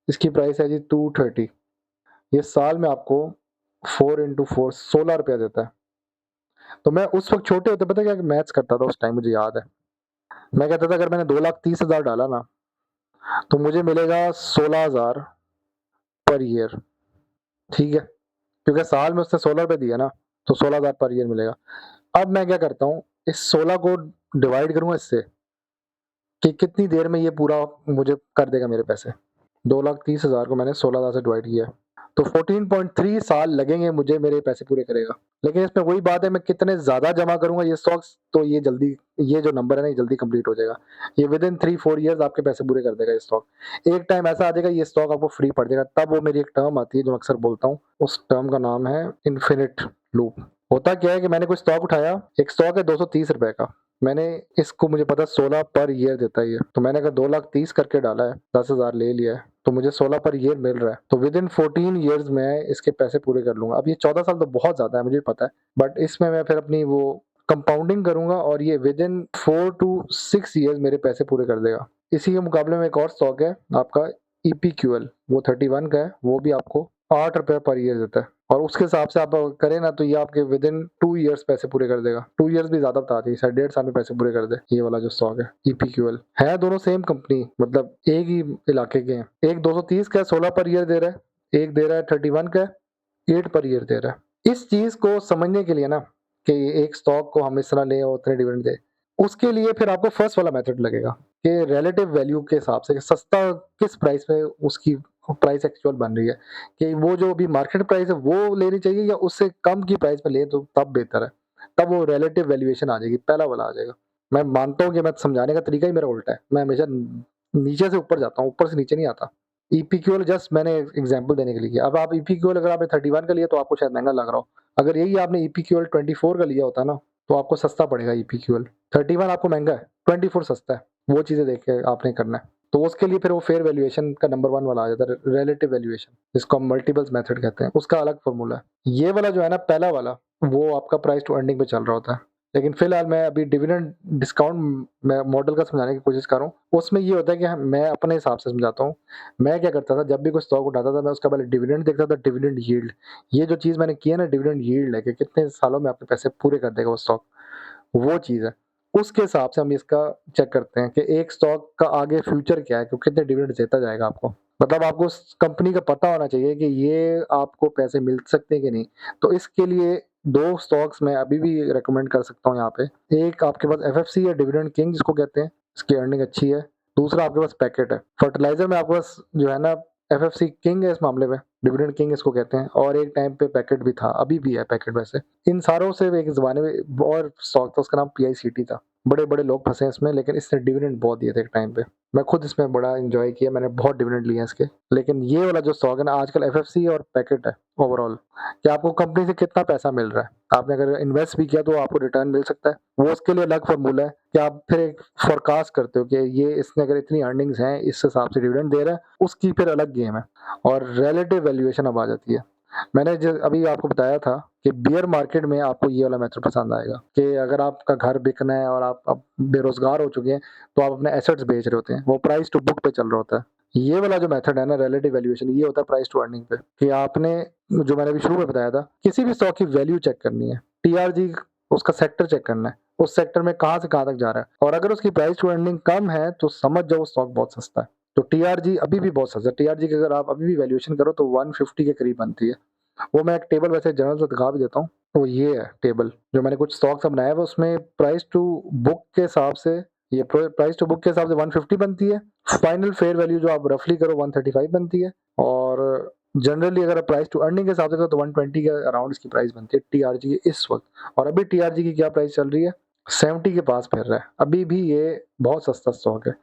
इसकी प्राइस है जी 230, ये साल में आपको 4 इंटू 4 ₹16 देता है। तो मैं उस वक़्त छोटे होते पता है क्या मैथ्स करता था उस टाइम, मुझे याद है। मैं कहता था अगर मैंने 2,30,000 डाला ना, तो मुझे मिलेगा 16,000 पर ईयर, ठीक है? क्योंकि साल में उसने ₹16 दिया ना, तो 16,000 पर ईयर मिलेगा। अब मैं क्या करता हूँ, इस 16 को डिवाइड करूँगा इससे, कि कितनी देर में ये पूरा मुझे कर देगा मेरे पैसे। 2,30,000 को मैंने 16,000 से डिवाइड किया, तो 14.3 साल लगेंगे मुझे मेरे पैसे पूरे करेगा। लेकिन इसमें वही बात है, मैं कितने ज़्यादा जमा करूँगा ये स्टॉक्स, तो ये जल्दी, ये जो नंबर है ना, ये जल्दी कंप्लीट हो जाएगा। ये विदिन 3-4 ईयर्स आपके पैसे पूरे कर देगा ये स्टॉक। एक टाइम ऐसा आ जाएगा, ये स्टॉक आपको फ्री पड़ जाएगा। तब वो मेरी एक टर्म आती है जो मैं अक्सर बोलता हूँ, उस टर्म का नाम है इन्फिनिट लूप। होता क्या है कि मैंने कोई स्टॉक उठाया, एक स्टॉक है ₹230 का, मैंने इसको, मुझे पता है 16 पर ईयर देता है ये, तो मैंने अगर 2,30,000 करके डाला है, 10,000 ले लिया है, तो मुझे 16 पर ईयर मिल रहा है। तो विदिन 14 ईयर्स मैं इसके पैसे पूरे कर लूँगा। अब ये 14 साल तो बहुत ज़्यादा है, मुझे भी पता है, बट इसमें मैं फिर अपनी वो कंपाउंडिंग करूँगा और ये विदिन 4 टू 6 ईयर्स मेरे पैसे पूरे कर देगा। इसी के मुकाबले में एक और स्टॉक है आपका ईपीक्यूएल, वो 31 का है, वो भी आपको ₹8 पर ईयर देता है, और उसके हिसाब से आप करें ना, तो ये आपके विदिन 2 ईयर्स पैसे पूरे कर देगा। 2 ईयर्स भी ज़्यादा बता दी, शायद 1.5 साल में पैसे पूरे कर दे, ये वाला जो स्टॉक है ईपीक्यूएल। है दोनों सेम कंपनी, मतलब एक ही इलाके के हैं। एक 230 का है, 16 पर ईयर दे रहा है, एक दे रहा है 31 का है, 8 पर ईयर दे रहा है। इस चीज़ को समझने के लिए ना, कि एक स्टॉक को हम इस तरह लें और उतने डिविडेंड दें, उसके लिए फिर आपको फर्स्ट वाला मेथड लगेगा कि रिलेटिव वैल्यू के हिसाब से कि सस्ता किस प्राइस में उसकी प्राइस एक्चुअल बन रही है, कि वो जो अभी मार्केट प्राइस है वो लेनी चाहिए या उससे कम की प्राइस में लें तो तब बेहतर है। तब वो रिलेटिव वैल्यूएशन आ जाएगी, पहला वाला आ जाएगा। मैं मानता हूँ कि मैं समझाने का तरीका ही मेरा उल्टा है। मैं हमेशा नीचे से ऊपर जाता हूँ, ऊपर से नीचे नहीं आता। ईपीक्यूएल जस्ट मैंने एग्ज़ाम्पल देने के लिए किया। अब आप ईपीक्यूएल अगर आपने 31 का लिया तो आपको शायद महँगा लग रहा हो। अगर यही आपने ईपीक्यूएल 24 का लिया होता ना, तो आपको सस्ता पड़ेगा ईपीक्यूएल। 31 आपको महँगा है, 24 सस्ता है। वो चीज़ें देख के आपने करना है। तो उसके लिए फिर वो फेयर वैल्यूएशन का नंबर 1 वाला आ जाता है, रिलेटिव वैल्यूएशन, जिसको हम मल्टीपल्स मेथड कहते हैं। उसका अलग फ़ॉर्मूला है। ये वाला जो है ना पहला वाला, वो आपका प्राइस टू अर्निंग पे चल रहा होता है। लेकिन फिलहाल मैं अभी डिविडेंड डिस्काउंट मैं मॉडल का समझाने की कोशिश कर रहा हूँ। उसमें ये होता है कि मैं अपने हिसाब से समझाता हूँ। मैं क्या करता था, जब भी कोई स्टॉक उठाता था मैं उसका पहले डिविडेंड देखता था, डिविडेंड यील्ड। ये जो चीज़ मैंने की है ना, डिविडेंड यील्ड है कि कितने सालों में आपके पैसे पूरे कर देगा वो स्टॉक, वो चीज़ है। उसके हिसाब से हम इसका चेक करते हैं कि एक स्टॉक का आगे फ्यूचर क्या है, कि कितने डिविडेंड देता जाएगा आपको। मतलब आपको उस कंपनी का पता होना चाहिए कि ये आपको पैसे मिल सकते हैं कि नहीं। तो इसके लिए 2 स्टॉक्स मैं अभी भी रिकमेंड कर सकता हूँ यहाँ पे। एक आपके पास एफएफसी है, डिविडेंड किंग जिसको कहते हैं, इसकी अर्निंग अच्छी है। दूसरा आपके पास पैकेट है। फर्टिलाइज़र में आपके पास जो है ना एफएफसी किंग है इस मामले में, डिविडेंड किंग इसको कहते हैं, और एक टाइम पे पैकेट भी था, अभी भी है पैकेट वैसे। इन सारों से एक ज़माने में और स्टॉक था, उसका नाम पीआईसीटी था। बड़े-बड़े लोग फँसे हैं इसमें, लेकिन इसने डिविडेंड बहुत दिए थे एक टाइम पे। मैं खुद इसमें बड़ा एन्जॉय किया, मैंने बहुत डिविडेंड लिए हैं इसके। लेकिन ये वाला जो स्टॉक है ना आजकल एफएफसी और पैकेट है ओवरऑल, कि आपको कंपनी से कितना पैसा मिल रहा है। आपने अगर इन्वेस्ट भी किया तो आपको रिटर्न मिल सकता है। वो उसके लिए अलग फ़ॉर्मूला है कि आप फिर एक फोरकास्ट करते हो कि ये इसने अगर इतनी अर्निंग्स हैं, इस हिसाब से डिविडेंड दे रहा है, उसकी फिर अलग गेम है। और रिलेटिव वैल्यूएशन अब आ जाती है। मैंने जो अभी आपको बताया था कि बियर मार्केट में आपको ये वाला मेथड पसंद आएगा, कि अगर आपका घर बिकना है और आप अब बेरोज़गार हो चुके हैं, तो आप अपने एसेट्स बेच रहे होते हैं। वो प्राइस टू बुक पे चल रहा होता है। ये वाला जो मेथड है ना रिलेटिव वैल्यूएशन, ये होता है प्राइस टू अर्निंग पे, कि आपने जो मैंने अभी शुरू में बताया था, किसी भी स्टॉक की वैल्यू चेक करनी है, टीआरजी उसका सेक्टर चेक करना है, उस सेक्टर में कहाँ से कहाँ तक जा रहा है, और अगर उसकी प्राइस टू अर्निंग कम है तो समझ जाओ स्टॉक बहुत सस्ता है। तो टीआरजी अभी भी बहुत सस्ता है। टीआरजी की अगर आप अभी भी वैल्यूएशन करो तो 150 के करीब बनती है। वो मैं एक टेबल वैसे जनरल से दिखा भी देता हूँ। तो ये है टेबल, जो मैंने कुछ स्टॉक्स बनाया है उसमें प्राइस टू बुक के हिसाब से, ये प्राइस टू बुक के हिसाब से 150 बनती है। फाइनल फेयर वैल्यू जो आप रफली करो 135 बनती है, और जनरली अगर आप प्राइस टू अर्निंग के हिसाब से करो तो 120 के अराउंड इसकी प्राइस बनती है टीआरजी की इस वक़्त। और अभी टीआरजी की क्या प्राइस चल रही है? 70 के पास फिर रहा है। अभी भी ये बहुत सस्ता स्टॉक है।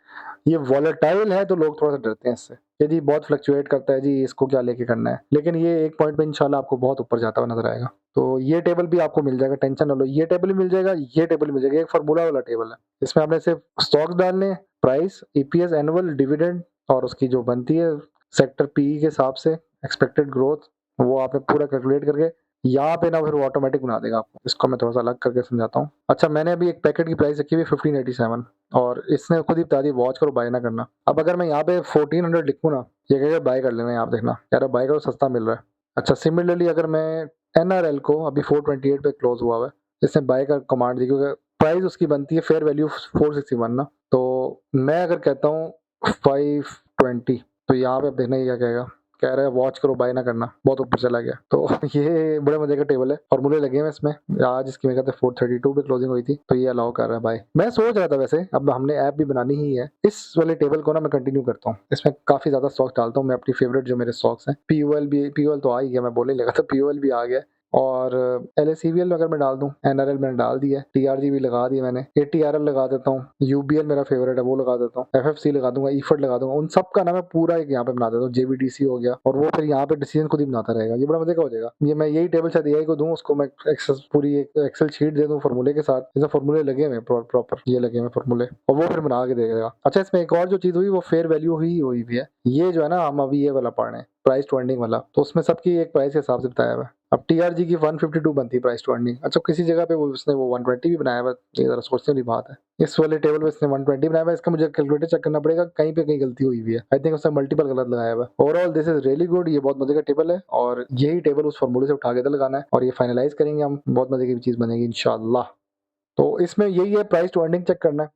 ये वॉलेटाइल है तो लोग थोड़ा-सा डरते हैं इससे, कि जी बहुत फ्लक्चुएट करता है जी, इसको क्या लेके करना है। लेकिन ये एक पॉइंट पे इंशाल्लाह आपको बहुत ऊपर जाता हुआ नज़र आएगा। तो ये टेबल भी आपको मिल जाएगा, टेंशन ना लो। ये टेबल भी मिल जाएगा, ये टेबल भी मिल जाएगा। एक फ़ॉर्मूला वाला टेबल है। इसमें आपने सिर्फ स्टॉक्स डालने हैं, प्राइस, ईपीएस, एनुअल, डिविडेंड और उसकी जो बनती है सेक्टर पीई के हिसाब से एक्सपेक्टेड ग्रोथ, वो आपने पूरा कैलकुलेट करके यहाँ पे ना फिर वो ऑटोमेटिक बना देगा आपको। इसको मैं थोड़ा-सा अलग करके समझाता हूँ। अच्छा, मैंने अभी एक पैकेट की प्राइस रखी हुई है 1587, और इसने खुद ही बता दी वॉच करो, बाय ना करना। अब अगर मैं यहाँ पे 1400 लिखूँ ना, ये कहेगा बाय कर लेना, यहाँ पे देखना, कह रहा है बाय करो सस्ता मिल रहा है। अच्छा, सिमिलरली अगर मैं एनआरएल को अभी 428 पे क्लोज़ हुआ हुआ है, इसने बाय का कमांड दी क्योंकि प्राइस उसकी बनती है फेयर वैल्यू 461 ना, तो मैं अगर कहता हूँ 520, तो यहाँ पे अब देखना ये क्या कहेगा, कह रहा है वॉच करो बाय ना करना, बहुत ऊपर चला गया। तो ये बड़े मजे का टेबल है, फॉर्मूले लगे हैं इसमें। आज इसकी मेरे ख्याल से 432 पे क्लोजिंग हुई थी, तो ये अलाउ कर रहा है बाय। मैं सोच रहा था वैसे, अब हमने ऐप भी बनानी ही है, इस वाले टेबल को ना मैं कंटिन्यू करता हूँ। इसमें काफी ज्यादा स्टॉक्स डालता हूँ मैं, अपनी फेवरेट जो मेरे स्टॉक्स हैं। पीयूएल तो आ ही गया, मैं बोलने लगा था पीयूएल भी आ गया, और एलएसीवीएल अगर मैं डाल दूं, एनआरएल मैंने डाल दिया, टीआरजी भी लगा दिया मैंने, एटीआरएल लगा देता हूँ, यूबीएल मेरा फेवरेट है वो लगा देता हूँ, एफएफसी लगा दूंगा, ईफड लगा दूंगा। उन सब का ना मैं पूरा एक यहाँ पे बना देता हूँ, जेबीडीसी हो गया, और वो फिर यहाँ पे डिसीजन खुद ही बनाता रहेगा। ये बड़ा मजे का हो जाएगा। ये मैं यही टेबल शायद एआई को दूं, उसको मैं पूरी एक एक्सेल शीट दे दूं फॉर्मूले के साथ, जैसे फॉर्मूले लगे हुए प्रॉपर, ये लगे हुए फॉर्मूले, और वो फिर बना के देगा। अच्छा, इसमें एक और जो चीज हुई वो फेयर वैल्यू हुई भी है। ये जो है ना, हम अभी ये वाला पढ़ रहे हैं, प्राइस टू अर्निंग वाला, तो उसमें सबकी एक प्राइस के हिसाब से बताया हुआ है। अब टीआरजी की 152 बनती है प्राइस टू अर्निंग। अच्छा, किसी जगह पे वो उसने वो 120 भी बनाया हुआ, ये जरा सोचने वाली बात है। इस वाले टेबल पे इसने 120 बनाया हुआ, इसका मुझे कैलकुलेटर चेक करना पड़ेगा, कहीं पे कहीं गलती हुई हुई है। आई थिंक उसने मल्टीपल गलत लगाया हुआ है। Overall this is really good, ये बहुत मजे का टेबल है, और यही टेबल उस फॉर्मूले से उठा के इधर लगाना है, और ये फाइनलाइज करेंगे हम, बहुत मजे की चीज बनेगी इंशाल्लाह। तो इसमें यही है, प्राइस टू अर्निंग चेक करना है,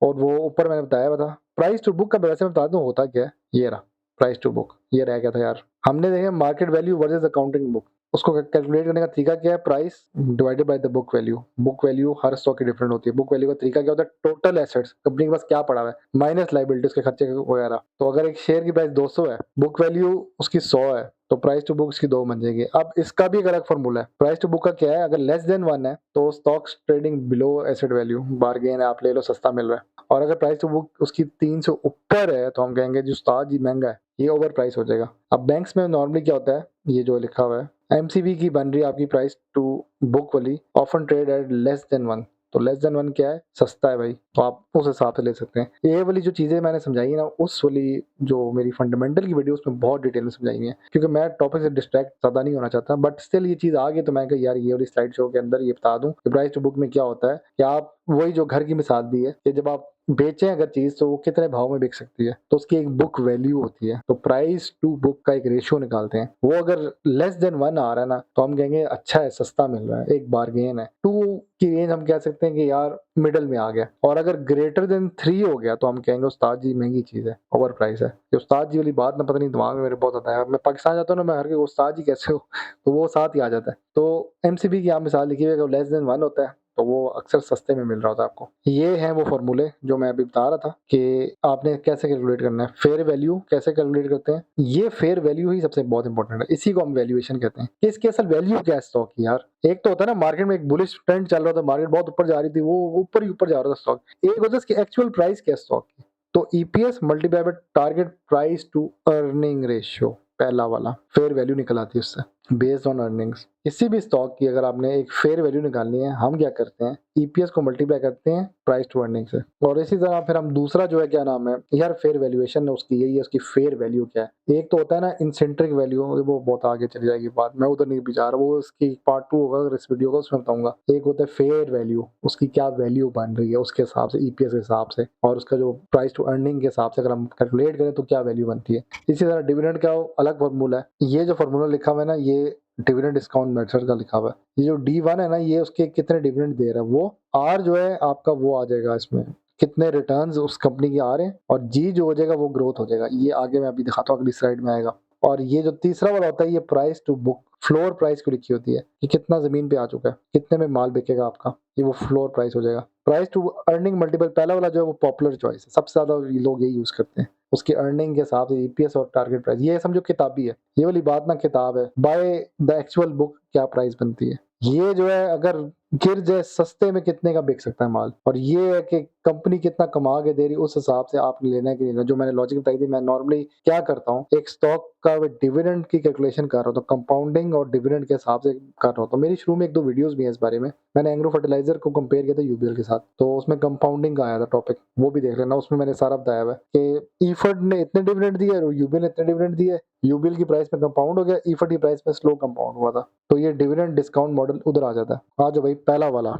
और वो ऊपर मैंने बताया हुआ था। प्राइस टू बुक का वैसे मैं बता दूं होता क्या है, ये रहा प्राइस टू बुक, ये रह गया था यार। हमने देखे market value versus accounting book, उसको कैलकुलेट करने का तरीका क्या है? Price divided by the book value. Book value her stock की डिफरेंट होती है। बुक वैल्यू का तरीका क्या होता है? टोटल एसेट्स, कंपनी के पास क्या पड़ा हुआ है, माइनस लायबिलिटीज के खर्चे वगैरह। तो अगर एक शेयर की प्राइस 200 है, बुक वैल्यू उसकी 100 है, तो प्राइस टू बुक उसकी 2 बन जाएगी। अब इसका भी एक अलग फॉर्मूला है। प्राइस टू बुक का क्या है? अगर लेस देन 1 है तो stocks trading below asset value, bargain है, आप ले लो, सस्ता मिल रहा है। और अगर प्राइस टू बुक उसकी 3 से ऊपर है तो हम कहेंगे जी उस्ताद जी महंगा है, ये ओवर प्राइस हो जाएगा। अब बैंक्स में नॉर्मली क्या होता है, ये जो लिखा हुआ है, एमसीबी की बन रही है आपकी प्राइस टू बुक वाली, often trade at less than 1। तो लेस देन 1 क्या है? सस्ता है भाई, तो आप उस हिसाब से ले सकते हैं। ये वाली जो चीजें मैंने समझाई है ना, उस वाली जो मेरी फंडामेंटल की वीडियो उसमें बहुत डिटेल में समझाई हुई है, क्योंकि मैं टॉपिक से डिस्ट्रैक्ट ज्यादा नहीं होना चाहता। बट स्टिल ये चीज आ गई तो मैं कहा यार ये वाली स्लाइड शो के अंदर ये बता दूं कि प्राइस टू बुक में क्या होता है। कि आप वही जो घर की मिसाल दी है कि जब आप बेचें अगर चीज तो वो कितने भाव में बिक सकती है, तो उसकी एक बुक वैल्यू होती है। तो प्राइस टू बुक का एक रेशियो निकालते हैं, वो अगर लेस देन 1 आ रहा है ना तो हम कहेंगे अच्छा है, सस्ता मिल रहा है, एक बार्गेन है। 2 की रेंज हम कह सकते हैं कि यार मिडल में आ गया। और अगर ग्रेटर देन 3 हो गया तो हम कहेंगे उस्ताद जी महंगी चीज है, ओवर प्राइस है। ये उस्ताद जी वाली बात ना पता नहीं दिमाग में मेरे बहुत आता है। मैं पाकिस्तान जाता हूँ ना, मैं हर के उस्ताद जी कैसे हो, तो वो साथ ही आ जाता है। तो एमसीबी की आप मिसाल लिखी हुई है, लेस देन 1 होता है तो वो अक्सर सस्ते में मिल रहा होता है आपको। ये है वो फॉर्मूले जो मैं अभी बता रहा था कि आपने कैसे कैलकुलेट करना है। फेयर वैल्यू कैसे कैलकुलेट करते हैं, ये फेयर वैल्यू ही सबसे बहुत इंपॉर्टेंट है। इसी को हम वैल्यूएशन कहते हैं कि इसकी असल वैल्यू क्या है स्टॉक की। यार एक तो होता है ना मार्केट में एक बुलिश ट्रेंड चल रहा था, मार्केट बहुत ऊपर जा रही थी, वो ऊपर ही ऊपर जा रहा था स्टॉक। एक होता है इसकी एक्चुअल प्राइस क्या है स्टॉक की। तो EPS multiply by target price to earning ratio, पहला वाला फेयर वैल्यू निकल आती है उससे बेस्ड ऑन अर्निंग्स। किसी भी स्टॉक की अगर आपने एक फेयर वैल्यू निकालनी है, हम क्या करते हैं, ईपीएस को मल्टीप्लाई करते हैं प्राइस टू अर्निंग से। और इसी तरह फिर हम दूसरा जो है, क्या नाम है यार, फेयर वैल्यूएशन उसकी यही है, उसकी फेयर वैल्यू क्या है। एक तो होता है ना इंसेंट्रिक वैल्यू, वो बहुत आगे चली जाएगी बात, मैं उधर नहीं भी जा रहा, वो उसकी पार्ट 2 होगा अगर इस वीडियो का, उसमें बताऊंगा। एक होता है फेयर वैल्यू, उसकी क्या वैल्यू बन रही है उसके हिसाब से, ईपीएस के हिसाब से, और उसका जो प्राइस टू अर्निंग के हिसाब से अगर हम कैलकुलेट करें तो क्या वैल्यू बनती है। इसी तरह डिविडेंड का अलग फॉर्मूला है। ये जो फॉर्मूला लिखा हुआ है ना, ये डिविडेंड डिस्काउंट मेथड का लिखा हुआ है। ये जो D1 है ना, ये उसके कितने डिविडेंड दे रहा है, वो आर जो है आपका वो आ जाएगा इसमें, कितने रिटर्न्स उस कंपनी के आ रहे हैं, और जी जो हो जाएगा वो ग्रोथ हो जाएगा। ये आगे मैं अभी दिखाता हूँ, अगली स्लाइड में आएगा। और ये जो तीसरा वाला होता है, ये price to book, floor price को लिखी होती है कि कितना जमीन पे आ चुका है, कितने में माल बिकेगा आपका, ये वो फ्लोर प्राइस हो जाएगा। प्राइस टू अर्निंग मल्टीपल, पहला वाला जो है वो पॉपुलर चॉइस है, सबसे ज्यादा लोग यही यूज करते हैं। उसकी अर्निंग के हिसाब से ईपीएस और टारगेट प्राइस, ये समझो किताबी है, ये वाली बात ना किताब है। बाय द एक्चुअल बुक क्या प्राइस बनती है, ये जो है अगर गिर जाए सस्ते में कितने का बिक सकता है माल, और ये है कि कंपनी कितना कमा के दे रही है, उस हिसाब से आपने लेना है कि लेना। जो मैंने लॉजिक बताई थी, मैं नॉर्मली क्या करता हूँ, एक स्टॉक का डिविडेंड की कैलकुलेशन कर रहा हूँ तो कंपाउंडिंग और डिविडेंड के हिसाब से कर रहा हूँ। तो मेरी शुरू में 1-2 वीडियोस भी हैं इस बारे में, मैंने एंग्रो फर्टिलाइजर को कंपेयर किया था यूबीएल के साथ, तो उसमें कंपाउंडिंग का आया था टॉपिक, वो भी देख लेना। उसमें मैंने सारा बताया हुआ है कि ईफर्ड ने इतने डिविडेंड दिए और यूबीएल ने इतने डिविडेंड दिए, यूबीएल की प्राइस में कंपाउंड हो गया, ईफर्ड की प्राइस में स्लो कंपाउंड हुआ था। तो ये डिविडेंड डिस्काउंट मॉडल उधर आ जाता है। आ जाओ भाई, पहला वाला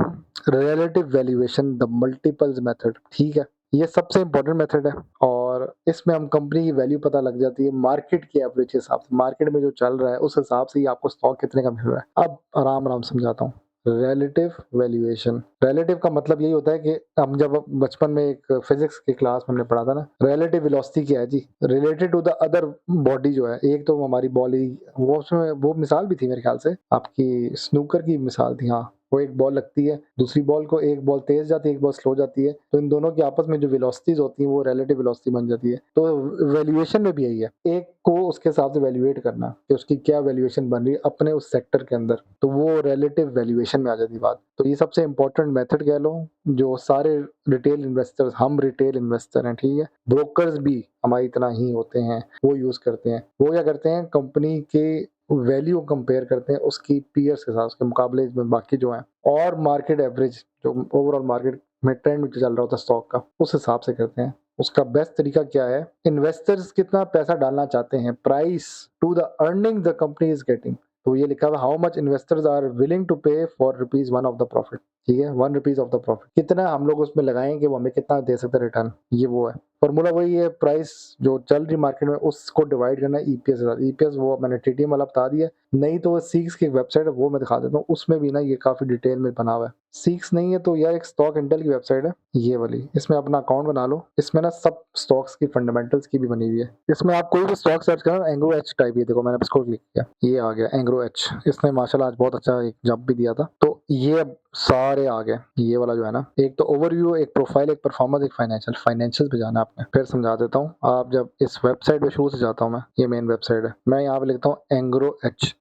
relative valuation the multiples method, ठीक है। ये सबसे इंपॉर्टेंट मेथड है, और इसमें हम कंपनी की वैल्यू पता लग जाती है मार्केट की एवरेज के हिसाब से, मार्केट में जो चल रहा है उस हिसाब से ही आपको स्टॉक कितने का मिल रहा है। अब आराम आराम समझाता हूँ। रिलेटिव वैल्यूएशन, रिलेटिव का मतलब यही होता है कि हम जब बचपन में एक फिजिक्स की क्लास में हमने पढ़ा था ना, रिलेटिव वेलोसिटी क्या है जी, related to the other body जो है। एक तो हमारी बॉडी, वो उसमें वो मिसाल भी थी मेरे ख्याल से, आपकी स्नूकर की मिसाल थी, हाँ। वो एक बॉल लगती है, दूसरी बॉल को, एक बॉल तेज जाती है, एक बॉल स्लो जाती है, तो इन दोनों की आपस में जो वेलोसिटीज होती हैं वो रिलेटिव वेलोसिटी बन जाती है। तो वैल्यूएशन में भी यही है, एक को उसके हिसाब से वैल्यूएट करना कि उसकी क्या वैल्यूएशन बन रही है अपने उस सेक्टर के अंदर, तो वो रिलेटिव वैल्यूएशन में आ जाती बात। तो ये सबसे इंपॉर्टेंट मेथड कह लो, जो सारे रिटेल इन्वेस्टर्स, हम रिटेल इन्वेस्टर हैं, ठीक है, ब्रोकर्स भी हमारी तरह ही होते हैं, वो यूज करते हैं। वो क्या करते हैं, कंपनी के वैल्यू कंपेयर करते हैं उसकी पीयर्स के साथ, उसके मुकाबले में बाकी जो है, और मार्केट एवरेज जो ओवरऑल मार्केट में ट्रेंड में चल रहा होता है स्टॉक का, उस हिसाब से करते हैं। उसका बेस्ट तरीका क्या है, इन्वेस्टर्स कितना पैसा डालना चाहते हैं, price to the earning the company is getting. तो ये लिखा हुआ how much investors are willing to pay for ₹1 of the profit, ठीक है, ₹1 ऑफ द प्रॉफिट, कितना हम लोग उसमें लगाएं कि वो हमें कितना दे सकते हैं रिटर्न, ये वो है। फॉर्मूला वही है, प्राइस जो चल रही मार्केट में उसको डिवाइड करना है ईपीएस के साथ। ईपीएस वो मैंने टीटीएम वाला बता दिया, नहीं तो सीक्स की एक वेबसाइट है वो मैं दिखा देता हूँ, उसमें भी ना ये काफ़ी डिटेल में बना हुआ है। सीक्स नहीं है तो यार एक स्टॉक इंटेल की वेबसाइट है ये वाली, इसमें अपना अकाउंट बना लो, इसमें ना सब स्टॉक्स की फंडामेंटल्स की भी बनी हुई है। इसमें आप कोई भी स्टॉक सर्च करो, एंग्रो एच टाइप, ये देखो मैंने इसको क्लिक किया, ये आ गया एंग्रो एच, इसने माशाल्लाह आज बहुत अच्छा एक जंप भी दिया था। तो ये अब सारे आ गए, ये वाला जो है ना, एक तो ओवरव्यू, एक प्रोफाइल, एक परफॉर्मेंस, एक फाइनेंशियल पे जाना है आपने। फिर समझा देता हूँ, आप जब इस वेबसाइट पे शुरू से जाता हूँ मैं, ये मेन वेबसाइट है, मैं यहाँ पे लिखता हूँ एंग्रो एच,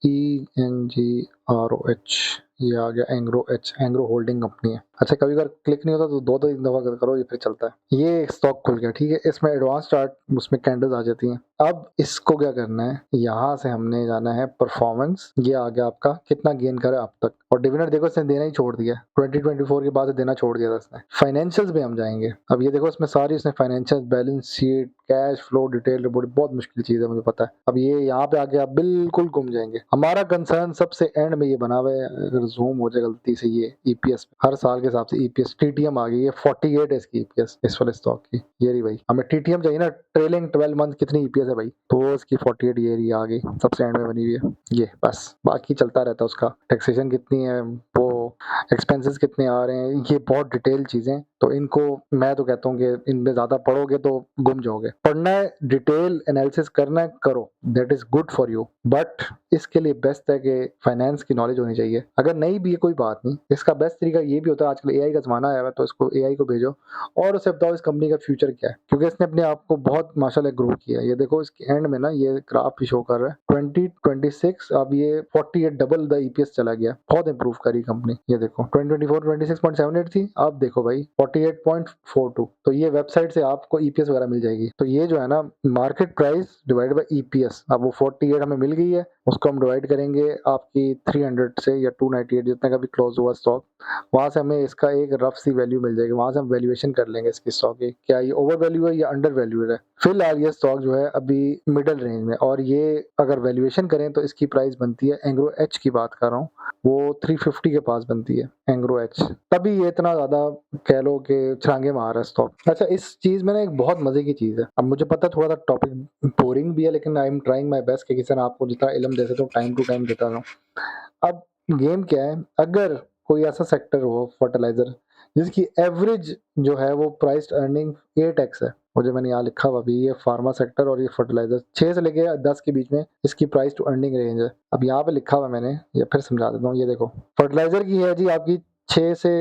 ENGROH, ये आ गया Engro H, Engro holding company है। अच्छा कभी अगर क्लिक नहीं होता तो दो तीन दफा करो, ये फिर चलता है। ये स्टॉक खुल गया, ठीक है, इसमें एडवांस चार्ट, उसमें कैंडल्स आ जाती हैं। अब इसको क्या करना है, यहाँ से हमने जाना है परफॉर्मेंस, ये आ गया आपका कितना गेन करे अब तक, और डिविडेंड देखो इसने देना ही छोड़ दिया, 2024 के बाद से देना छोड़ दिया था इसने। फाइनेंशियल्स में हम जाएंगे, अब ये देखो इसमें सारी इसने financial, balance sheet, cash flow detail report, बहुत मुश्किल चीज है मुझे पता है। अब ये यहाँ पे आके आप बिल्कुल घूम जाएंगे। हमारा कंसर्न सबसे एंड में ये बना हुआ है, अगर जूम हो जाए गलती से, ये ईपीएस हर साल के हिसाब से ईपीएस, टीटीएम आ गई है 48 है इसकी ईपीएस इस वाले स्टॉक की, ये रही भाई। हमें टीटीएम चाहिए ना, ट्रेलिंग 12 मंथ कितनी ईपीएस है भाई, तो वो इसकी 48 ये रही आ गई, सबसे एंड में बनी हुई है ये, बस बाकी चलता रहता है उसका, टैक्सेशन कितनी है, वो एक्सपेंसेस कितने आ रहे हैं, ये बहुत डिटेल चीजें, तो इनको मैं तो कहता हूँ कि इनमें ज्यादा पढ़ोगे तो गुम जाओगे। पढ़ना है, डिटेल एनालिसिस करना है, करो, that is good for you, but इसके लिए बेस्ट है कि फाइनेंस की नॉलेज होनी चाहिए। अगर नहीं भी है कोई बात नहीं, इसका बेस्ट तरीका ये भी होता है, आजकल एआई का जमाना आया है, तो इसको एआई को भेजो और उसे बताओ इस कंपनी का फ्यूचर क्या है, क्योंकि इसने अपने आप को बहुत माशाल्लाह ग्रो किया है। ये देखो इसके एंड में ना ये ग्राफ भी शो कर रहा है 2026, अब ये 48 डबल द ईपीएस चला गया, बहुत इंप्रूव करी कंपनी। ये देखो 2024 26.78 थी, अब देखो भाई 48.42, तो ये वेबसाइट से आपको ईपीएस वगैरह मिल जाएगी। तो ये जो है ना, market price divide by EPS, अब वो 48 हमें मिल गई है, उसको हम डिवाइड करेंगे आपकी 300 से या 298 जितना का भी क्लोज हुआ स्टॉक, वहां से हमें इसका एक रफ सी वैल्यू मिल जाएगी, वहां से हम वैल्यूएशन कर लेंगे इसकी स्टॉक की, क्या ये ओवर वैल्यू है या अंडर वैल्यू है। फिलहाल ये स्टॉक जो है अभी मिडल रेंज में, और ये अगर वैल्यूएशन करें तो इसकी प्राइस बनती है, एंग्रो एच की बात कर रहा हूँ, वो 350 के पास बनती है एंग्रो एच, तभी ये इतना ज्यादा कह लो कि छलांगे मार रहा है स्टॉक। अच्छा इस चीज में ना एक बहुत मजे की चीज है, अब मुझे पता है थोड़ा सा टॉपिक बोरिंग भी है, लेकिन I am trying my best कि किसी ने आपको जितना इल्म दे सकता हूँ टाइम टू टाइम देता रहूँ। अब गेम क्या है, अगर कोई ऐसा सेक्टर हो फर्टिलाइजर जिसकी एवरेज जो है वो प्राइस अर्निंग 8x है, मुझे मैंने यहाँ लिखा हुआ भी, ये फार्मा सेक्टर और ये फर्टिलाइजर 6 से लेके 10 के बीच में इसकी प्राइस टू अर्निंग रेंज है। अब यहाँ पे लिखा हुआ मैंने, ये फिर समझा देता हूँ, ये देखो फर्टिलाइजर की है जी आपकी 6 से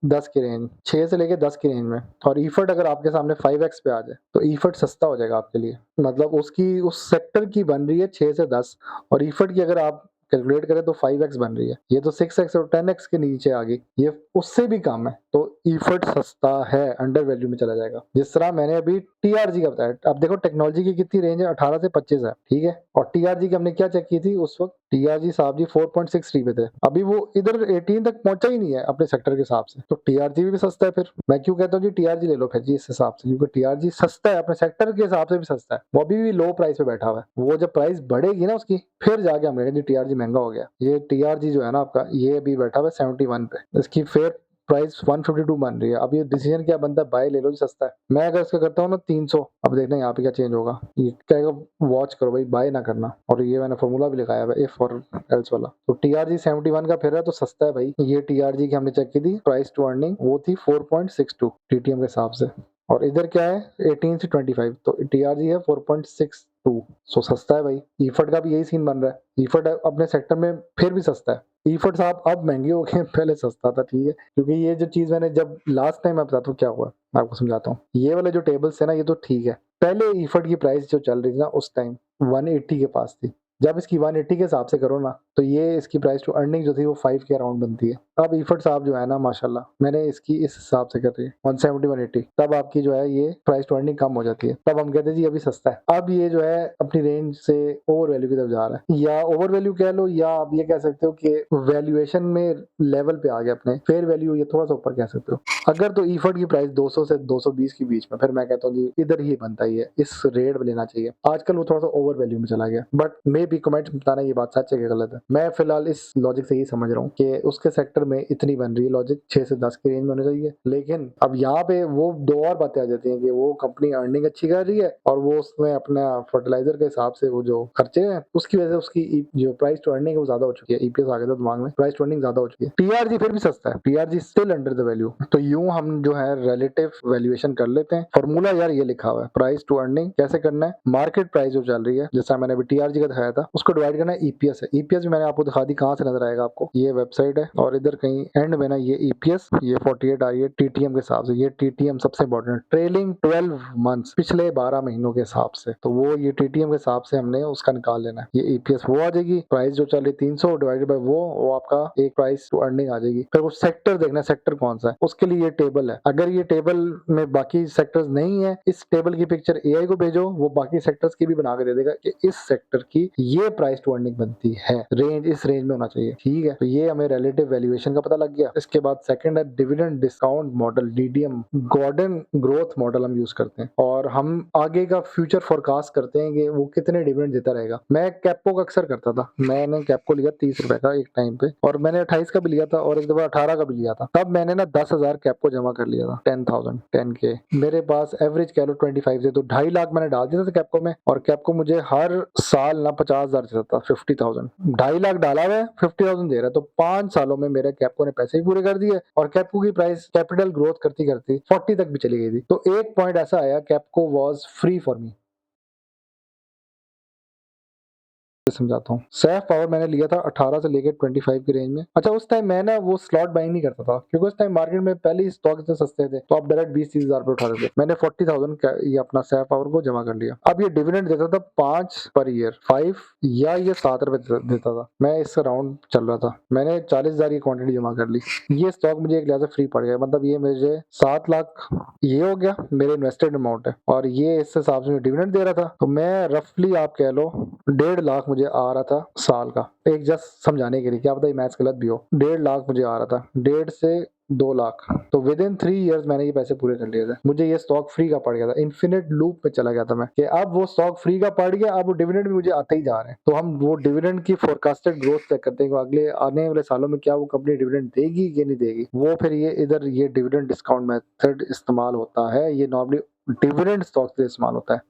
10 की रेंज, 6 से लेके 10 की रेंज में, और ईफर्ट अगर आपके सामने 5x पे आ जाए तो ईफर्ट सस्ता हो जाएगा आपके लिए, मतलब उसकी उस सेक्टर की बन रही है 6 से 10, और ईफर्ट की अगर आप कैलकुलेट करें तो 5x बन रही है, ये तो 6x और 10x के नीचे आ गई, ये उससे भी कम है, तो ईफर्ट सस्ता है, अंडर वैल्यू में चला जाएगा। जिस तरह मैंने अभी टीआरजी का बताया, अब देखो टेक्नोलॉजी की कितनी रेंज है, 18 से 25 है, ठीक है, और टीआरजी की हमने क्या चेक की थी उस वक्त, टीआरजी साहब जी 4.63 पे थे, अभी वो इधर 18 तक पहुंचा ही नहीं है अपने सेक्टर के हिसाब से, तो टीआरजी भी सस्ता है। फिर मैं क्यों कहता हूँ जी टीआरजी ले लो फिर जी इस हिसाब से, क्योंकि टीआरजी सस्ता है, अपने सेक्टर के हिसाब से भी सस्ता है, वो अभी भी लो प्राइस पे बैठा हुआ है, वो जब प्राइस बढ़ेगी ना उसकी फिर जाके हम कहेंगे टीआरजी महंगा हो गया। ये टीआरजी जो है ना आपका, ये अभी बैठा हुआ है 71 पे, इसकी फेयर प्राइस 152 बन रही है। अब ये डिसीजन क्या बनता है, बाय ले लो जी सस्ता है, मैं अगर इसका करता हूँ ना 300, अब देखना यहाँ पे क्या चेंज होगा, ये कहेगा वॉच करो भाई बाय ना करना, और ये मैंने फॉर्मूला भी लगाया है इफ और एल्स वाला। तो टीआरजी 71 का फिर है तो सस्ता है भाई। ये टीआरजी की हमने चेक की थी प्राइस टू अर्निंग, वो थी 4.62 टीटीएम के हिसाब से, और इधर क्या है 18 से 25, तो टीआरजी है 4.62, सो सस्ता है भाई। ईफर्ट का भी यही सीन बन रहा है, ईफर्ट अपने सेक्टर में फिर भी सस्ता है, ईफर्ट साहब अब महंगे हो गए, पहले सस्ता था, ठीक है, क्योंकि ये जो चीज मैंने जब लास्ट टाइम मैं बताता हूँ क्या हुआ, मैं आपको समझाता हूँ। ये वाले जो टेबल्स है ना, ये तो ठीक है, पहले ईफर्ट की प्राइस जो चल रही थी ना उस टाइम 180 के पास थी, जब इसकी 180 के हिसाब से करो ना तो ये इसकी प्राइस टू अर्निंग जो थी वो 5 के अराउंड बनती है। अब ईफर्ट साहब जो है ना माशाल्लाह, मैंने इसकी इस हिसाब से कर रही है 170 180, तब आपकी जो है ये प्राइस टू अर्निंग कम हो जाती है, तब हम कहते हैं जी अभी सस्ता है। अब ये जो है अपनी रेंज से ओवर वैल्यू की तरफ जा रहा है, या ओवर वैल्यू कह लो, या आप ये कह सकते हो कि वैल्यूएशन में लेवल पे आ गया, अपने फेयर वैल्यू ये थोड़ा सा ऊपर कह सकते हो। अगर तो ईफर्ट की प्राइस 200 से 220 के बीच में, फिर मैं कहता हूँ जी इधर ही बनता ही है, इस रेट में लेना चाहिए। आजकल वो थोड़ा सा ओवर वैल्यू में चला गया, बट मे भी कमेंट्स में बताना ये बात सच है कि गलत है। मैं फिलहाल इस लॉजिक से ही समझ रहा हूँ कि उसके सेक्टर में इतनी बन रही है लॉजिक 6 से 10 की रेंज में होनी चाहिए। लेकिन अब यहाँ पे वो दो और बातें आ जाती हैं कि वो कंपनी अर्निंग अच्छी कर रही है और वो उसमें अपना फर्टिलाइजर के हिसाब से वो जो खर्चे हैं उसकी वजह से उसकी जो प्राइस टू अर्निंग है वो ज्यादा हो चुकी है। ईपीएस आ गया था दिमाग में, प्राइस टू अर्निंग ज्यादा हो चुकी है। टीआरजी फिर भी सस्ता है, TRG still under the value. तो यूं हम जो है रिलेटिव वैल्यूएशन कर लेते हैं। फॉर्मूला यार ये लिखा हुआ है, प्राइस टू अर्निंग कैसे करना है, मार्केट प्राइस जो चल रही है जैसा मैंने अभी टीआरजी का दिखाया था उसको डिवाइड करना है ईपीएस है। ईपीएस भी मैंने आपको दिखा दी, कहां से नजर आएगा आपको, ये वेबसाइट है और इधर कहीं एंड में ना ये ईपीएस, ये 48 आ रही है टीटीएम के हिसाब से। ये टीटीएम सबसे इंपॉर्टेंट, ट्रेलिंग 12 मंथ्स, पिछले 12 महीनों के हिसाब से। तो वो ये टीटीएम के हिसाब से हमने उसका निकाल लेना है। ये ईपीएस वो आ जाएगी, प्राइस जो चल रही 300 डिवाइडेड बाय वो आपका एक प्राइस टू अर्निंग आ जाएगी। फिर वो सेक्टर देखना है, सेक्टर कौन सा है, उसके लिए ये टेबल है। अगर ये टेबल में बाकी सेक्टर्स नहीं है, इस टेबल की पिक्चर एआई को भेजो, वो बाकी सेक्टर्स की भी बना के दे देगा कि इस सेक्टर की ये प्राइस टू अर्निंग बनती है, रेंज इस रेंज में होना चाहिए। ठीक है, तो ये हमें रिलेटिव वैल्यूएशन का पता लग गया। इसके बाद सेकंड है dividend discount model, DDM, Gordon growth model हम यूज करते हैं और हम आगे का फ्यूचर फोरकास्ट करते हैं कि वो कितने डिविडेंड देता रहेगा। मैं कैप्को का अक्सर करता था, मैंने कैप्को लिया 30 रुपए का एक टाइम पे, और मैंने 28 का भी लिया था और एक दफा 18 का भी लिया था। तब मैंने ना 10,000 कैप्को जमा कर लिया था, 10,000 10K। मेरे पास एवरेज कह लो 25 से, तो 2.5 लाख मैंने डाल दिया था कैप्को में, और कैप्को मुझे हर साल ना 50,000 देता था, 50,000। 2.5 लाख डाला हुआ है, 50,000 दे रहा है, तो 5 सालों में मेरे कैप्को ने पैसे भी पूरे कर दिए और कैप्को की प्राइस कैपिटल ग्रोथ करती करती 40 तक भी चली गई थी। तो एक पॉइंट ऐसा आया, कैप्को वॉज फ्री फॉर मी। समझाता हूँ। सैफ पावर मैंने लिया था 18 से लेकर 25 की रेंज में। अच्छा, उस टाइम मैं ना वो स्लॉट बाइंग नहीं करता था क्योंकि उस टाइम मार्केट में पहले ही स्टॉक इतने सस्ते थे, तो आप डायरेक्ट 20-30 हजार पे उठा देते। मैंने 40,000 ये अपना सैफ पावर को जमा कर लिया। अब ये डिविडेंड देता था 5 पर ईयर, 5 या ये 7 रुपए देता था। मैं इसका राउंड चल रहा था, मैंने 40,000 की क्वांटिटी जमा कर ली। ये स्टॉक मुझे एक लिहाज से फ्री पड़ गया, मतलब ये मुझे 7 लाख ये हो गया मेरे इन्वेस्टेड अमाउंट है, और ये इस हिसाब से डिविडेंड दे रहा था। तो मैं रफली आप कह लो 1.5 लाख मुझे आ रहा था साल का। एक जस्ट समझाने के लिए, क्या पता ये मैथ्स गलत भी हो, 1.5 लाख मुझे आ रहा था, 1.5 से 2 लाख। तो विद इन 3 इयर्स मैंने ये पैसे पूरे कर लिए थे। मुझे ये स्टॉक फ्री का पड़ गया था, इन्फिनिट लूप में चला गया था मैं कि अब वो स्टॉक फ्री का पड़ गया, अब वो डिविडेंड भी मुझे आते ही जा रहे हैं। तो हम वो डिविडेंड की फोरकास्टेड ग्रोथ चेक करते हैं कि अगले आने वाले सालों में क्या वो कंपनी डिविडेंड देगी कि नहीं देगी। वो फिर ये इधर ये डिविडेंड डिस्काउंट मेथड इस्तेमाल होता है। ये नॉर्मली डिविडेंड स्टॉक से इस्तेमाल होता है।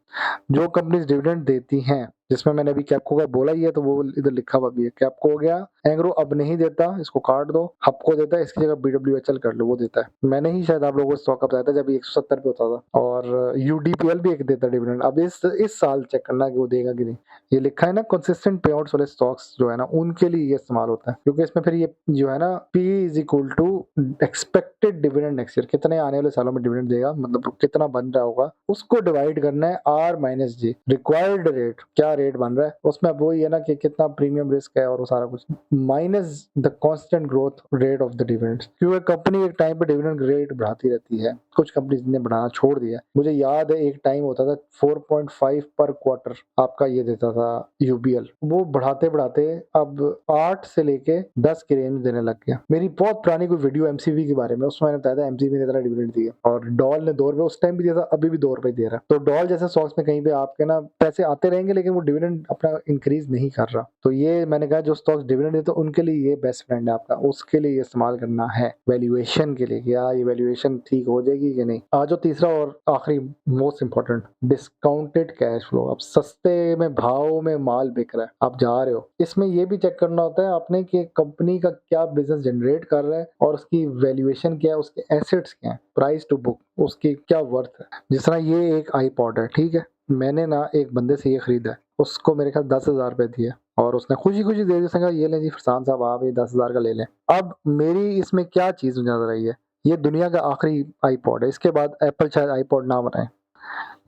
जो कंपनीज डिविडेंड देती हैं, जिसमें मैंने अभी कैप्को का बोला ही है, तो वो इधर लिखा हुआ भी है। कैप्को हो गया, एंग्रो अब नहीं देता, इसको काट दो। हपको देता है, इसकी जगह बीडब्ल्यूएचएल कर लो, वो देता है। मैंने ही शायद आप लोगों को स्टॉक बताया था जब 170 पे होता था। और यूडीपीएल भी एक देता है डिविडेंड। अब इस साल चेक करना कि वो देगा कि नहीं। ये लिखा है ना, कंसिस्टेंट पे आउट्स वाले स्टॉक्स जो है ना, उनके लिए ये इस्तेमाल होता है, क्योंकि इसमें फिर ये जो है ना, P is equal to expected dividend next year, कितने आने वाले सालों में डिविडेंड देगा, मतलब कितना बन रहा होगा, उसको डिवाइड करना है R minus G, required rate, क्या रेट बन रहा है उसमें। अब वही है ना कि कितना प्रीमियम रिस्क है और वो सारा कुछ, minus the constant growth rate of the dividend. क्योंकि कंपनी एक टाइम पे डिविडेंड रेट बढ़ाती रहती है, कुछ कंपनीज ने बढ़ाना छोड़ दिया। मुझे याद है एक टाइम होता था 4.5 पर क्वार्टर आपका ये देता था यूबीएल, वो बढ़ाते बढ़ाते अब 8 से लेके 10 की रेंज देने लग गया। मेरी बहुत पुरानी कोई वीडियो एमसीवी के बारे में, उसमें मैंने बताया था एमसीवी ने इतना डिविडेंड दिया, और डॉल ने 2 रुपए उस टाइम भी दिया था, अभी भी 2 रुपए दे रहा है। तो डॉल जैसे स्टॉक्स में कहीं पे आपके ना पैसे आते रहेंगे, लेकिन वो डिविडेंड अपना इंक्रीज नहीं कर रहा। तो ये मैंने कहा जो स्टॉक्स डिविडेंड देते हैं उनके लिए ये बेस्ट फ्रेंड है आपका, उसके लिए ये इस्तेमाल करना है वैल्यूएशन के लिए, क्या ये वैल्यूएशन ठीक हो जाएगी कि नहीं। आज जो तीसरा और आखिरी most important, discounted cash flow. अब सस्ते में भाव में माल बिक रहा है, आप जा रहे हो, इसमें ये भी चेक करना होता है आपने कि कंपनी का क्या बिजनेस जनरेट कर रहा है और उसकी वैल्यूएशन क्या है, उसके एसेट्स क्या है, प्राइस टू बुक उसकी क्या वर्थ है। जिस तरह ये एक आईपॉड है, ठीक है, मैंने ना एक बंदे से ये खरीदा है, उसको मेरे ख्याल 10,000 रुपए दिए और उसने खुशी खुशी दे दिया, कहा ये लें जी फरसान साहब, आप ये 10,000 का ले लें। अब मेरी इसमें क्या चीज नजर रही है, ये दुनिया का आखिरी आईपॉड है, इसके बाद एप्पल शायद आईपॉड ना बनाए।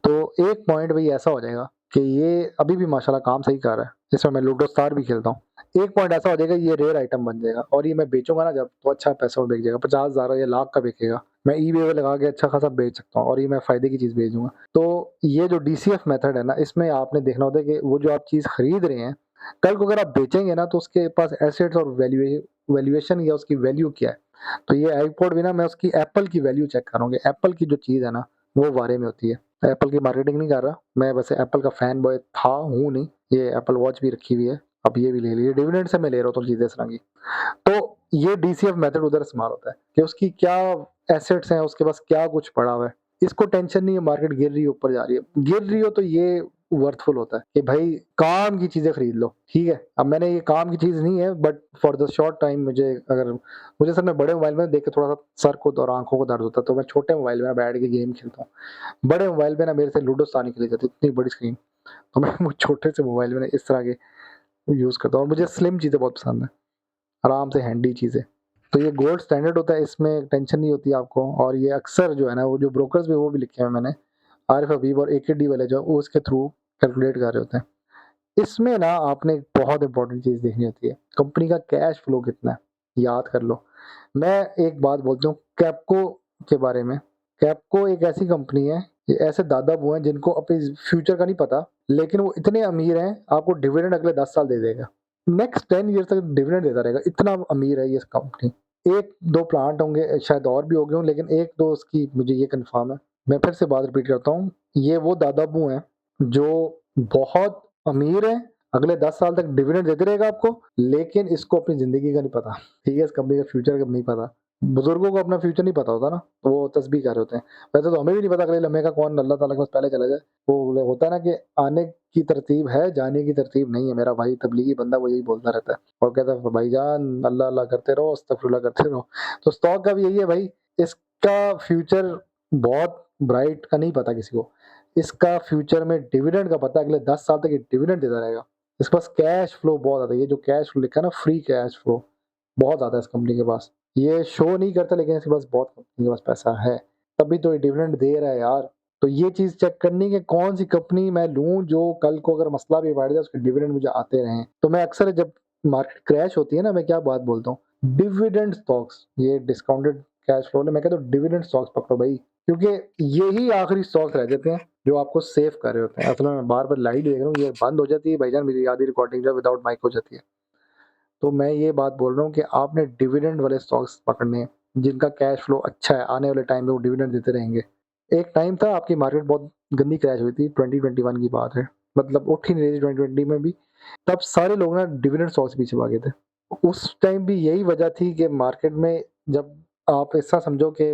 तो एक पॉइंट भाई ऐसा हो जाएगा कि ये अभी भी माशाल्लाह काम सही कर रहा है, इसमें मैं लूडो स्टार भी खेलता हूँ। एक पॉइंट ऐसा हो जाएगा ये रेयर आइटम बन जाएगा और ये मैं बेचूंगा ना जब, तो अच्छा पैसा बिक जाएगा, 50,000 या लाख का बिकेगा। मैं ईबे पे लगा के अच्छा खासा बेच सकता हूँ और ये मैं फायदे की चीज बेचूंगा। तो ये जो डीसीएफ मेथड है ना, इसमें आपने देखना होता है कि वो जो आप चीज खरीद रहे हैं, कल को अगर आप बेचेंगे ना तो उसके पास एसेट्स और वैल्यूएशन या उसकी वैल्यू क्या है। तो ये आईपॉड भी ना, मैं उसकी एप्पल की वैल्यू चेक करूंगी। एप्पल की जो चीज है ना वो बारे में होती है। एप्पल की मार्केटिंग नहीं कर रहा मैं, वैसे एप्पल का फैन बॉय था, हूँ नहीं, ये एप्पल वॉच भी रखी हुई है, अब ये भी ले ली, डिविडेंड से मैं ले रहा हूँ तो चीज़ें इस तरह की। तो ये डीसीएफ मेथड उधर इस्तेमाल होता है कि उसकी क्या एसेट्स हैं, उसके पास क्या कुछ पड़ा हुआ है। इसको टेंशन नहीं है मार्केट गिर रही है, ऊपर जा रही है। गिर रही हो तो ये वर्थफुल होता है कि भाई काम की चीज़ें खरीद लो, ठीक है। अब मैंने ये काम की चीज़ नहीं है but for the short time मुझे असल में बड़े मोबाइल में देख के थोड़ा-सा सर को और आँखों को दर्द होता है, तो मैं छोटे मोबाइल में बैठ के गेम खेलता हूँ। बड़े मोबाइल पे ना मेरे से लूडो नहीं खेली जाती, इतनी बड़ी स्क्रीन। तो मैं वो छोटे से मोबाइल में ना इस तरह के यूज़ करता हूँ और मुझे स्लिम चीज़ें बहुत पसंद हैं, आराम से हैंडी चीज़ें। तो ये गोल्ड स्टैंडर्ड होता है, इसमें टेंशन नहीं होती आपको और ये अक्सर जो है ना, वो जो ब्रोकर्स भी वो भी लिखे हैं मैंने, आरिफ हबीब और एकेडी वाले जो वो उसके थ्रू कैलकुलेट कर रहे होते हैं। इसमें ना आपने एक बहुत इंपॉर्टेंट चीज़ देखनी होती है, कंपनी का कैश फ्लो कितना है, याद कर लो। मैं एक बात बोलता हूँ कैप्को के बारे में। कैप्को एक ऐसी कंपनी है, ये ऐसे दादा-बुआ हैं जिनको अपने फ्यूचर का नहीं पता, लेकिन वो इतने अमीर हैं, आपको डिविडेंड अगले 10 साल दे देगा। नेक्स्ट 10 ईयर तक डिविडेंड देता रहेगा, इतना अमीर है ये कंपनी। 1-2 प्लांट होंगे, शायद और भी हो गए हों, लेकिन 1-2 उसकी मुझे ये कन्फर्म है। मैं फिर से बात रिपीट करता हूँ, ये वो दादा-बू हैं, जो बहुत अमीर हैं, अगले 10 साल तक डिविडेंड देते रहेगा आपको, लेकिन इसको अपनी ज़िंदगी का नहीं पता, ठीक है? इस कंपनी का फ्यूचर का नहीं पता। बुज़ुर्गों को अपना फ्यूचर नहीं पता होता ना, तो वो तस्बीह कर रहे होते हैं। वैसे तो हमें भी नहीं पता अगले लम्हे का कौन अल्लाह ताला के पास पहले चला जाए। वो होता है ना कि आने की तरतीब है, जाने की तरतीब नहीं है। मेरा भाई तबलीगी बंदा वो यही बोलता रहता है और कहता है भाईजान अल्लाह अल्लाह करते रहो, अस्तगफिरुल्लाह करते रहो। तो स्टॉक का भी यही है भाई, इसका फ्यूचर बहुत ब्राइट का नहीं पता किसी को। इसका फ्यूचर में डिविडेंड का पता है, अगले 10 साल तक ये डिविडेंड देता रहेगा। इसके पास कैश फ्लो बहुत ज़्यादा है, ये जो कैश फ्लो लिखा है ना, फ्री कैश फ्लो बहुत ज़्यादा है इस कंपनी के पास। ये शो नहीं करता लेकिन इसके पास बहुत कंपनी के पास पैसा है, तभी तो ये डिविडेंड दे रहा है यार। तो ये चीज़ चेक करनी कि कौन-सी कंपनी मैं लूँ जो कल को अगर मसला भी बैठ जाए उसके डिविडेंड मुझे आते रहें। तो मैं अक्सर जब मार्केट क्रैश होती है ना, मैं क्या बात बोलता हूँ, डिविडेंड स्टॉक्स, ये डिस्काउंटेड कैश फ्लो ने मैं कहता हूँ डिविडेंड स्टॉक्स पकड़ो भाई, क्योंकि यही आखिरी स्टॉक्स रह जाते हैं जो आपको सेव कर रहे होते हैं। असल में मैं बार-बार लाइट देख रहा हूँ, ये बंद हो जाती है भाईजान, मेरी आधी रिकॉर्डिंग जो है विदाउट माइक हो जाती है। तो मैं ये बात बोल रहा हूँ कि आपने डिविडेंड वाले स्टॉक्स पकड़ने हैं, जिनका कैश फ्लो अच्छा है, आने वाले टाइम में वो डिविडेंड देते रहेंगे। एक टाइम था आपकी मार्केट बहुत गंदी क्रैश हुई थी, 2021 की बात है, मतलब उठ ही नहीं रही थी 2020 में भी, तब सारे लोग ना डिविडेंड स्टॉक्स पीछे भागे थे। उस टाइम भी यही वजह थी कि मार्केट में जब आप ऐसा समझो कि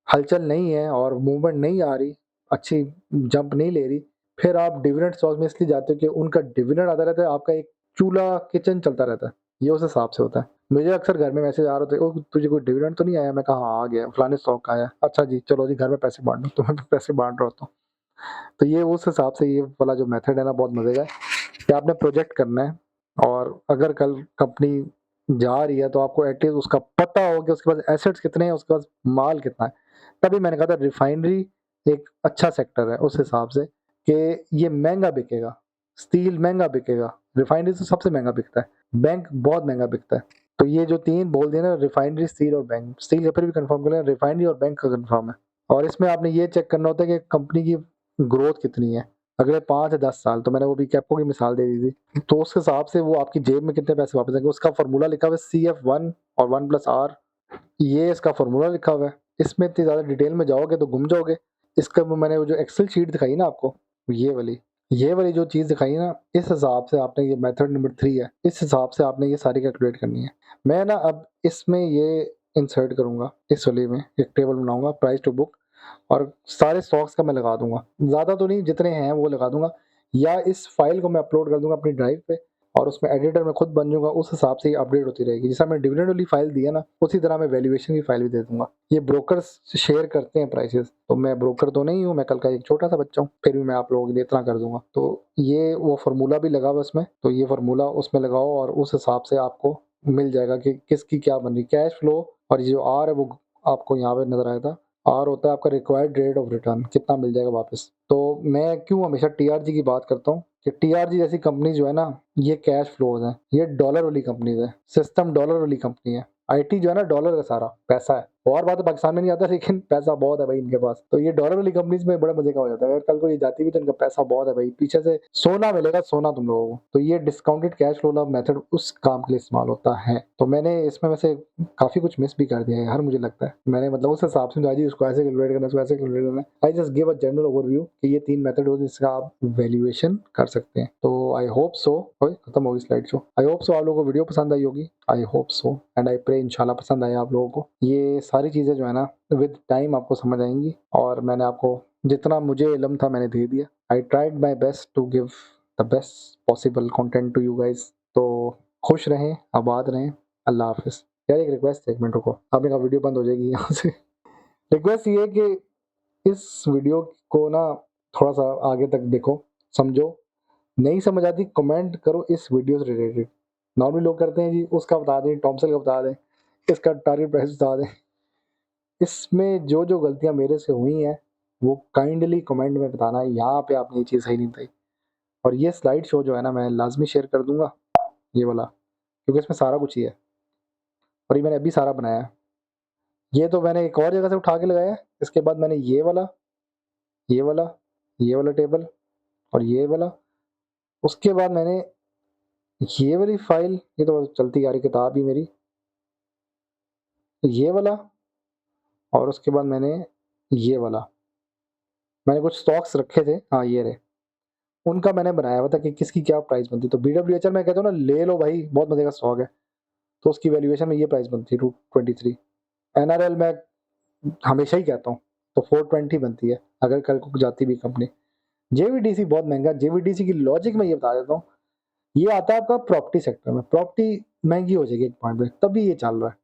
हलचल नहीं है और मूवमेंट नहीं आ रही, अच्छी जंप नहीं ले रही, फिर आप डिविडेंड स्टॉक्स में इसलिए जाते हो कि उनका डिविडेंड आता रहता है, आपका एक चूल्हा किचन चलता रहता है। ये उस हिसाब से होता है। मुझे अक्सर घर में मैसेज आ रहे थे, "ओह! तुझे कोई डिविडेंड तो नहीं आया?" मैं कहा, "हाँ, आ गया, फलाने स्टॉक का आया।" "अच्छा जी, चलो जी घर में पैसे बाँट दो।" तो मैं पैसे बाँट रहा होता हूँ। तो ये उस हिसाब से ये वाला जो मेथड है ना बहुत मज़े का है कि आपने प्रोजेक्ट करना है और अगर कल कंपनी जा रही है तो आपको एटलीस्ट उसका पता हो कि उसके पास एसेट्स कितने हैं, उसके पास माल कितना है। तभी मैंने कहा था रिफाइनरी एक अच्छा सेक्टर है उस हिसाब से कि ये महँगा बिकेगा, स्टील महँगा बिकेगा, रिफाइनरी तो सबसे महँगा बिकता है, बैंक बहुत महँगा बिकता है। तो ये जो 3 बोल दिए ना, रिफाइनरी, स्टील और बैंक, स्टील का फिर भी कन्फर्म कर लें, रिफाइनरी और बैंक का कन्फर्म है। और इसमें आपने ये चेक करना होता है कि कंपनी की ग्रोथ कितनी है, अगले 5 या 10 साल। तो मैंने वो भी कैप्को की मिसाल दे दी थी। तो उस हिसाब से वो आपकी जेब में कितने पैसे वापस आएँगे, उसका फ़ॉर्मूला लिखा हुआ है CF1 और 1 प्लस आर, ये इसका फ़ॉर्मूला लिखा हुआ है। इसमें इतनी ज़्यादा डिटेल में जाओगे तो गुम जाओगे। इसका वो मैंने वो जो एक्सेल शीट दिखाई ना आपको, ये वाली जो चीज़ दिखाई ना, इस हिसाब से आपने ये मेथड नंबर 3 है, इस हिसाब से आपने ये सारी कैलकुलेट करनी है। मैं ना अब इसमें ये इंसर्ट करूँगा, इस वाले में एक टेबल बनाऊँगा प्राइस टू बुक और सारे स्टॉक्स का मैं लगा दूँगा। ज़्यादा तो नहीं, जितने हैं वो लगा दूँगा या इस फ़ाइल को मैं अपलोड कर दूँगा अपनी ड्राइव पे और उसमें एडिटर मैं खुद बन जाऊँगा, उस हिसाब से ये अपडेट होती रहेगी। जैसा मैंने डिविडेंड वाली फ़ाइल दी है ना, उसी तरह मैं वैल्यूएशन की फ़ाइल भी दे दूँगा। ये ब्रोकर्स शेयर करते हैं प्राइसेज़, तो मैं ब्रोकर तो नहीं हूँ, मैं कल का एक छोटा-सा बच्चा हूँ, फिर भी मैं आप लोगों के लिए इतना कर दूँगा। तो ये वो फ़ॉर्मूला भी लगा हुआ है उसमें, तो ये फ़ॉर्मूला उसमें लगाओ और उस हिसाब से आपको मिल जाएगा कि किसकी क्या बन रही है। कैश फ्लो और ये जो आर है वो आपको यहाँ पे नज़र आएगा। आर होता है आपका रिक्वायर्ड रेट ऑफ रिटर्न, कितना मिल जाएगा वापस। तो मैं क्यों हमेशा टीआरजी की बात करता हूँ कि टीआरजी जैसी कंपनी जो है ना, ये कैश फ्लोज़ हैं, ये डॉलर वाली कंपनीज़ हैं, सिस्टम डॉलर वाली कंपनी है। आईटी जो है ना, डॉलर का सारा पैसा है। और बात है पाकिस्तान में नहीं आता लेकिन पैसा बहुत है भाई इनके पास। तो ये डॉलर वाली कंपनीज़ में बड़ा मज़े का हो जाता है। अगर कल को ये जाती भी तो इनका पैसा बहुत है भाई, पीछे से सोना मिलेगा, सोना तुम लोगों को। तो ये डिस्काउंटेड कैश फ्लो वाला मेथड उस काम के लिए इस्तेमाल होता है। तो मैंने इसमें वैसे काफ़ी कुछ मिस भी कर दिया है यार, मुझे लगता है। मैंने मतलब उस हिसाब से समझा जी उसको ऐसे कैलकुलेट करना है, उसको ऐसे कैलकुलेट करना है। I just give a general overview कि ये 3 मेथड हो जिसका आप वैल्यूएशन कर सकते हैं। तो आई होप सो ओए खत्म हो गई slide show. I hope so आप लोगों को वीडियो पसंद आई होगी। I hope so and I pray इंशाल्लाह पसंद आए आप लोगों को। ये सारी चीज़ें जो है ना विद टाइम आपको समझ आएँगी और मैंने आपको जितना मुझे इल्म था मैंने दे दिया। I tried my best to give the best possible content to you guys. तो खुश रहें, आबाद रहें। अल्लाह हाफ़िज़। यार एक रिक्वेस्ट है, 1 मिनट रुको। आपने कहा वीडियो बंद हो जाएगी यहाँ से। रिक्वेस्ट ये है कि इस वीडियो को ना थोड़ा-सा आगे तक देखो, समझो। नहीं समझ आती कमेंट करो इस वीडियो से रिलेटेड। नॉर्मली लोग करते हैं जी उसका बता दें, थॉमसन का बता दें, इसका टारगेट प्राइस बता दें। इसमें जो-जो गलतियाँ मेरे से हुई हैं, वो काइंडली कमेंट में बताना, यहाँ पे आपने ये चीज़ सही नहीं बताई। और ये स्लाइड शो जो है ना मैं लाज़मी शेयर कर दूँगा, ये वाला, क्योंकि इसमें सारा कुछ ही है और ये मैंने अभी सारा बनाया है। ये तो मैंने एक और जगह से उठा के लगाया है, इसके बाद मैंने ये वाला, ये वाला, ये वाला टेबल और ये वाला, उसके बाद मैंने ये वाली फ़ाइल, ये तो चलती आ रही किताब ही मेरी, ये वाला और उसके बाद मैंने ये वाला। मैंने कुछ स्टॉक्स रखे थे, हाँ ये रहे। उनका मैंने बनाया हुआ था कि किसकी क्या प्राइस बनती है। तो बीडब्ल्यूएचएल मैं कहता हूँ ना ले लो भाई, बहुत मज़े का स्टॉक है। तो उसकी वैल्यूएशन में ये प्राइस बनती है 223। एनआरएल मैं हमेशा ही कहता हूँ, तो 420 बनती है अगर कल को जाती भी कंपनी। जेवीडीसी बहुत महँगा, जेवीडीसी की लॉजिक मैं ये बता देता हूँ। ये आता है आपका प्रॉपर्टी सेक्टर में, प्रॉपर्टी महँगी हो जाएगी एक पॉइंट पे, तभी ये चल रहा है।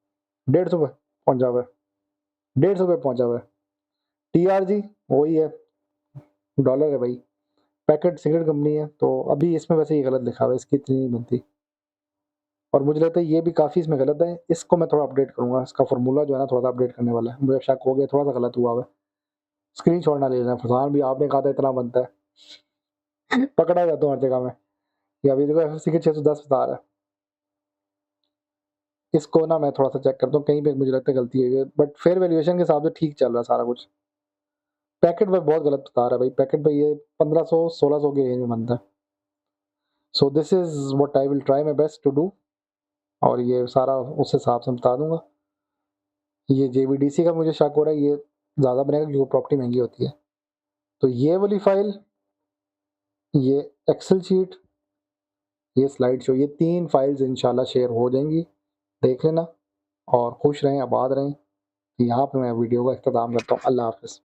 150 पे पहुँचा हुआ है, 150 पे पहुँचा हुआ है। टीआरजी वही है, डॉलर है भाई। पैकेट सिगरेट कंपनी है, तो अभी इसमें वैसे ये गलत लिखा हुआ है, इसकी इतनी नहीं बनती। और मुझे लगता है ये भी काफ़ी इसमें गलत है, इसको मैं थोड़ा अपडेट करूँगा, इसका फ़ॉर्मूला जो है ना थोड़ा-सा अपडेट करने वाला है। मुझे शक हो गया थोड़ा-सा गलत हुआ हुआ है। स्क्रीनशॉट ना ले लेना, फरहान भी आपने कहा था इतना बनता है। पकड़ा जाता हूँ हर जगह में। ये अभी देखो एफएससी के 610 बता रहा है। इसको ना मैं थोड़ा-सा चेक करता हूँ, कहीं पे मुझे लगता है गलती हुई है, बट फेयर वैल्यूएशन के हिसाब से ठीक चल रहा है सारा कुछ। पैकेट पे बहुत गलत बता रहा है भाई, पैकेट पे ये 1500-1600 की रेंज में बनता है। So this is what I will try my best to do और ये सारा उस हिसाब से बता दूँगा। ये जेवीडीसी का मुझे शक हो रहा है, ये ज़्यादा बनेगा क्योंकि प्रॉपर्टी महँगी होती है। तो ये वाली फ़ाइल, ये एक्सेल शीट, ये स्लाइड शो, ये 3 फाइल्स इंशाल्लाह शेयर हो जाएँगी, देख लेना और खुश रहें, आबाद रहें। यहाँ पे मैं वीडियो का इख्तिताम करता हूँ। अल्लाह हाफ़िज़।